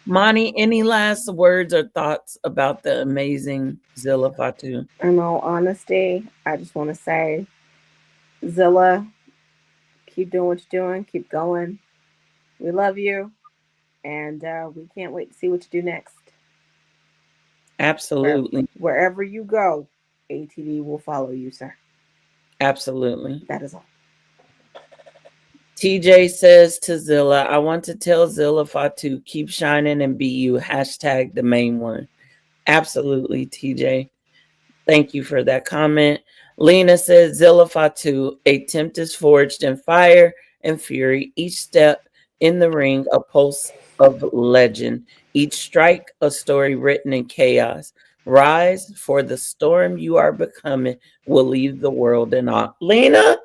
Monnie, any last words or thoughts about the amazing Zilla Fatu? In all honesty, I just want to say, Zilla, keep doing what you're doing. Keep going. We love you. And we can't wait to see what you do next. Absolutely. Wherever you go, ATV will follow you, sir. Absolutely. That is all. TJ says to Zilla, I want to tell Zilla Fatu, keep shining and be you. Hashtag the main one. Absolutely, TJ. Thank you for that comment. Lena says, Zilla Fatu, a tempt is forged in fire and fury. Each step in the ring, a pulse of legend. Each strike, a story written in chaos. Rise, for the storm you are becoming will leave the world in awe. Lena,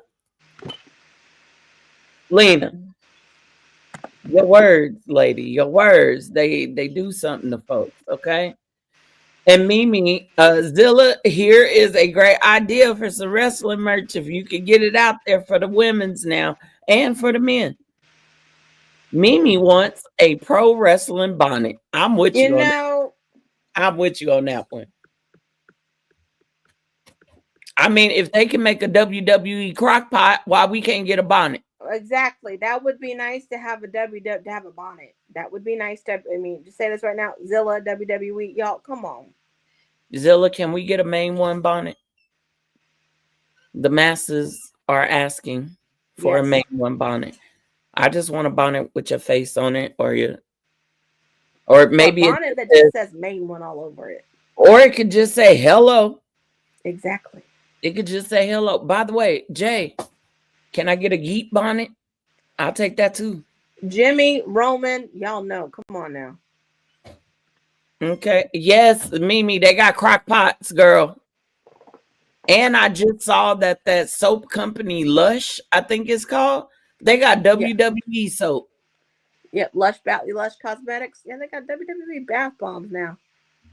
your words, lady, your words, they do something to folks, okay? And Mimi, Zilla, here is a great idea for some wrestling merch if you could get it out there for the women's now and for the men. Mimi wants a pro wrestling bonnet. I'm with you on that. I'm with you on that one. I mean, if they can make a WWE crock pot, why we can't get a bonnet? Exactly. That would be nice to have to have a bonnet. That would be nice to, I mean, just say this right now. Zilla, WWE, y'all, come on. Zilla, can we get a main one bonnet? The masses are asking for a main one bonnet. I just want a bonnet with your face on it, or maybe a bonnet that just says main one all over it. Or it could just say hello. Exactly. It could just say hello. By the way, Jay, can I get a geek bonnet? I'll take that too. Jimmy, Roman, y'all know. Come on now. Okay. Yes, Mimi, they got crock pots, girl. And I just saw that soap company, Lush, I think it's called. They got WWE soap. Yep, Lush Cosmetics. Yeah, they got WWE bath bombs now.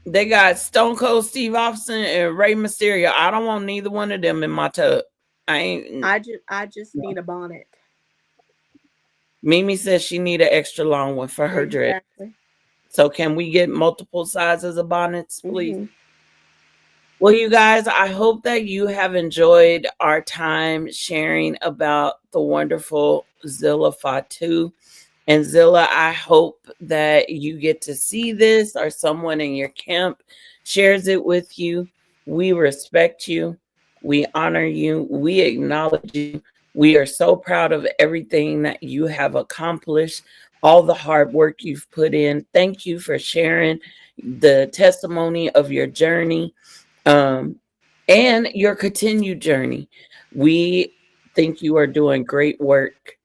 They got Stone Cold Steve Austin and Rey Mysterio. I don't want neither one of them in my tub. I just need a bonnet. Mimi says she need an extra long one for her dress. So can we get multiple sizes of bonnets, please? Well, you guys, I hope that you have enjoyed our time sharing about the wonderful Zilla Fatu. And Zilla, I hope that you get to see this or someone in your camp shares it with you. We respect you. We honor you. We acknowledge you. We are so proud of everything that you have accomplished, all the hard work you've put in. Thank you for sharing the testimony of your journey. And your continued journey. We think you are doing great work,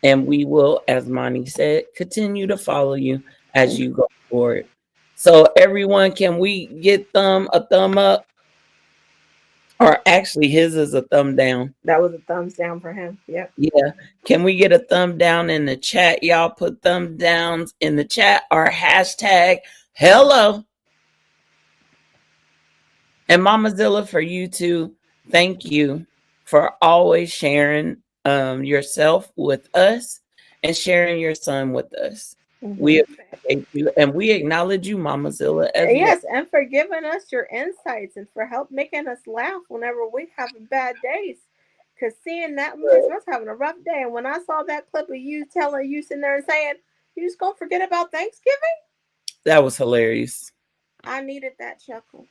and we will, as Monnie said, continue to follow you as you go forward. So everyone, can we get a thumb up? Or actually, his is a thumb down. That was a thumbs down for him. Yep. Yeah. Can we get a thumb down in the chat? Y'all put thumb downs in the chat or hashtag hello. And Mama Zilla, for you too, thank you for always sharing yourself with us and sharing your son with us. We appreciate you, and we acknowledge you, Mama Zilla. Yes, well. And for giving us your insights and for making us laugh whenever we have bad days. Because seeing that I was having a rough day. And when I saw that clip of you telling you sitting there and saying, you just gonna forget about Thanksgiving? That was hilarious. I needed that chuckle.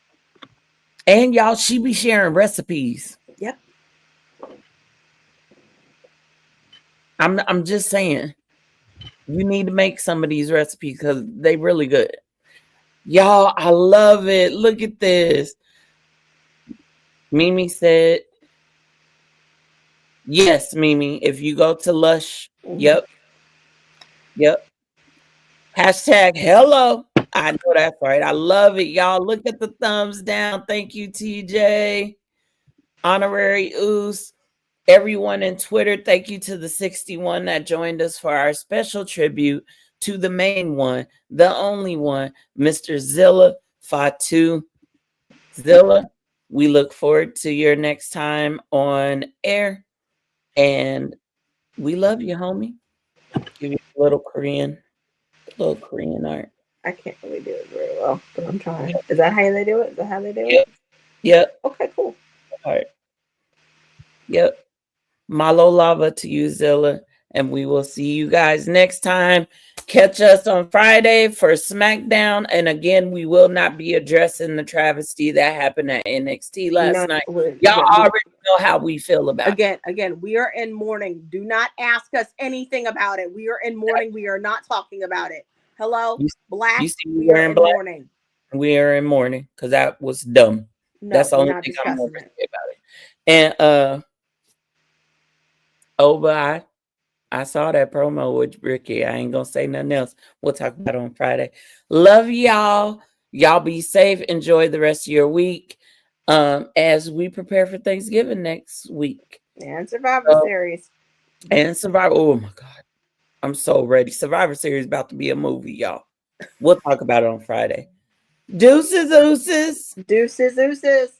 And y'all, she be sharing recipes. Yep. I'm just saying, you need to make some of these recipes because they really good. Y'all, I love it. Look at this. Mimi said, yes, Mimi, if you go to Lush, yep. Hashtag hello. I know that's right. I love it, y'all. Look at the thumbs down. Thank you, TJ. Honorary Oos. Everyone in Twitter, thank you to the 61 that joined us for our special tribute to the main one, the only one, Mr. Zilla Fatu. Zilla, we look forward to your next time on air. And we love you, homie. Give you a little Korean art. I can't really do it very well, but I'm trying. Is that how they do it? Is that how they do Yep. it? Yep. Okay, cool. All right. Yep. Malo lava to you, Zilla. And we will see you guys next time. Catch us on Friday for SmackDown. And again, we will not be addressing the travesty that happened at NXT last night. Y'all already know how we feel about it. Again, we are in mourning. Do not ask us anything about it. We are in mourning. We are not talking about it. Hello? Black. You see we are in black? mourning. We are in mourning because that was dumb. No, that's the only thing I'm going to say about it. And but I saw that promo with Ricky. I ain't gonna say nothing else. We'll talk about it on Friday. Love y'all. Y'all be safe. Enjoy the rest of your week. As we prepare for Thanksgiving next week. And Survivor Series. And Survivor. Oh my God. I'm so ready. Survivor Series about to be a movie, y'all. We'll talk about it on Friday. Deuces, ooses. Deuces, ooses.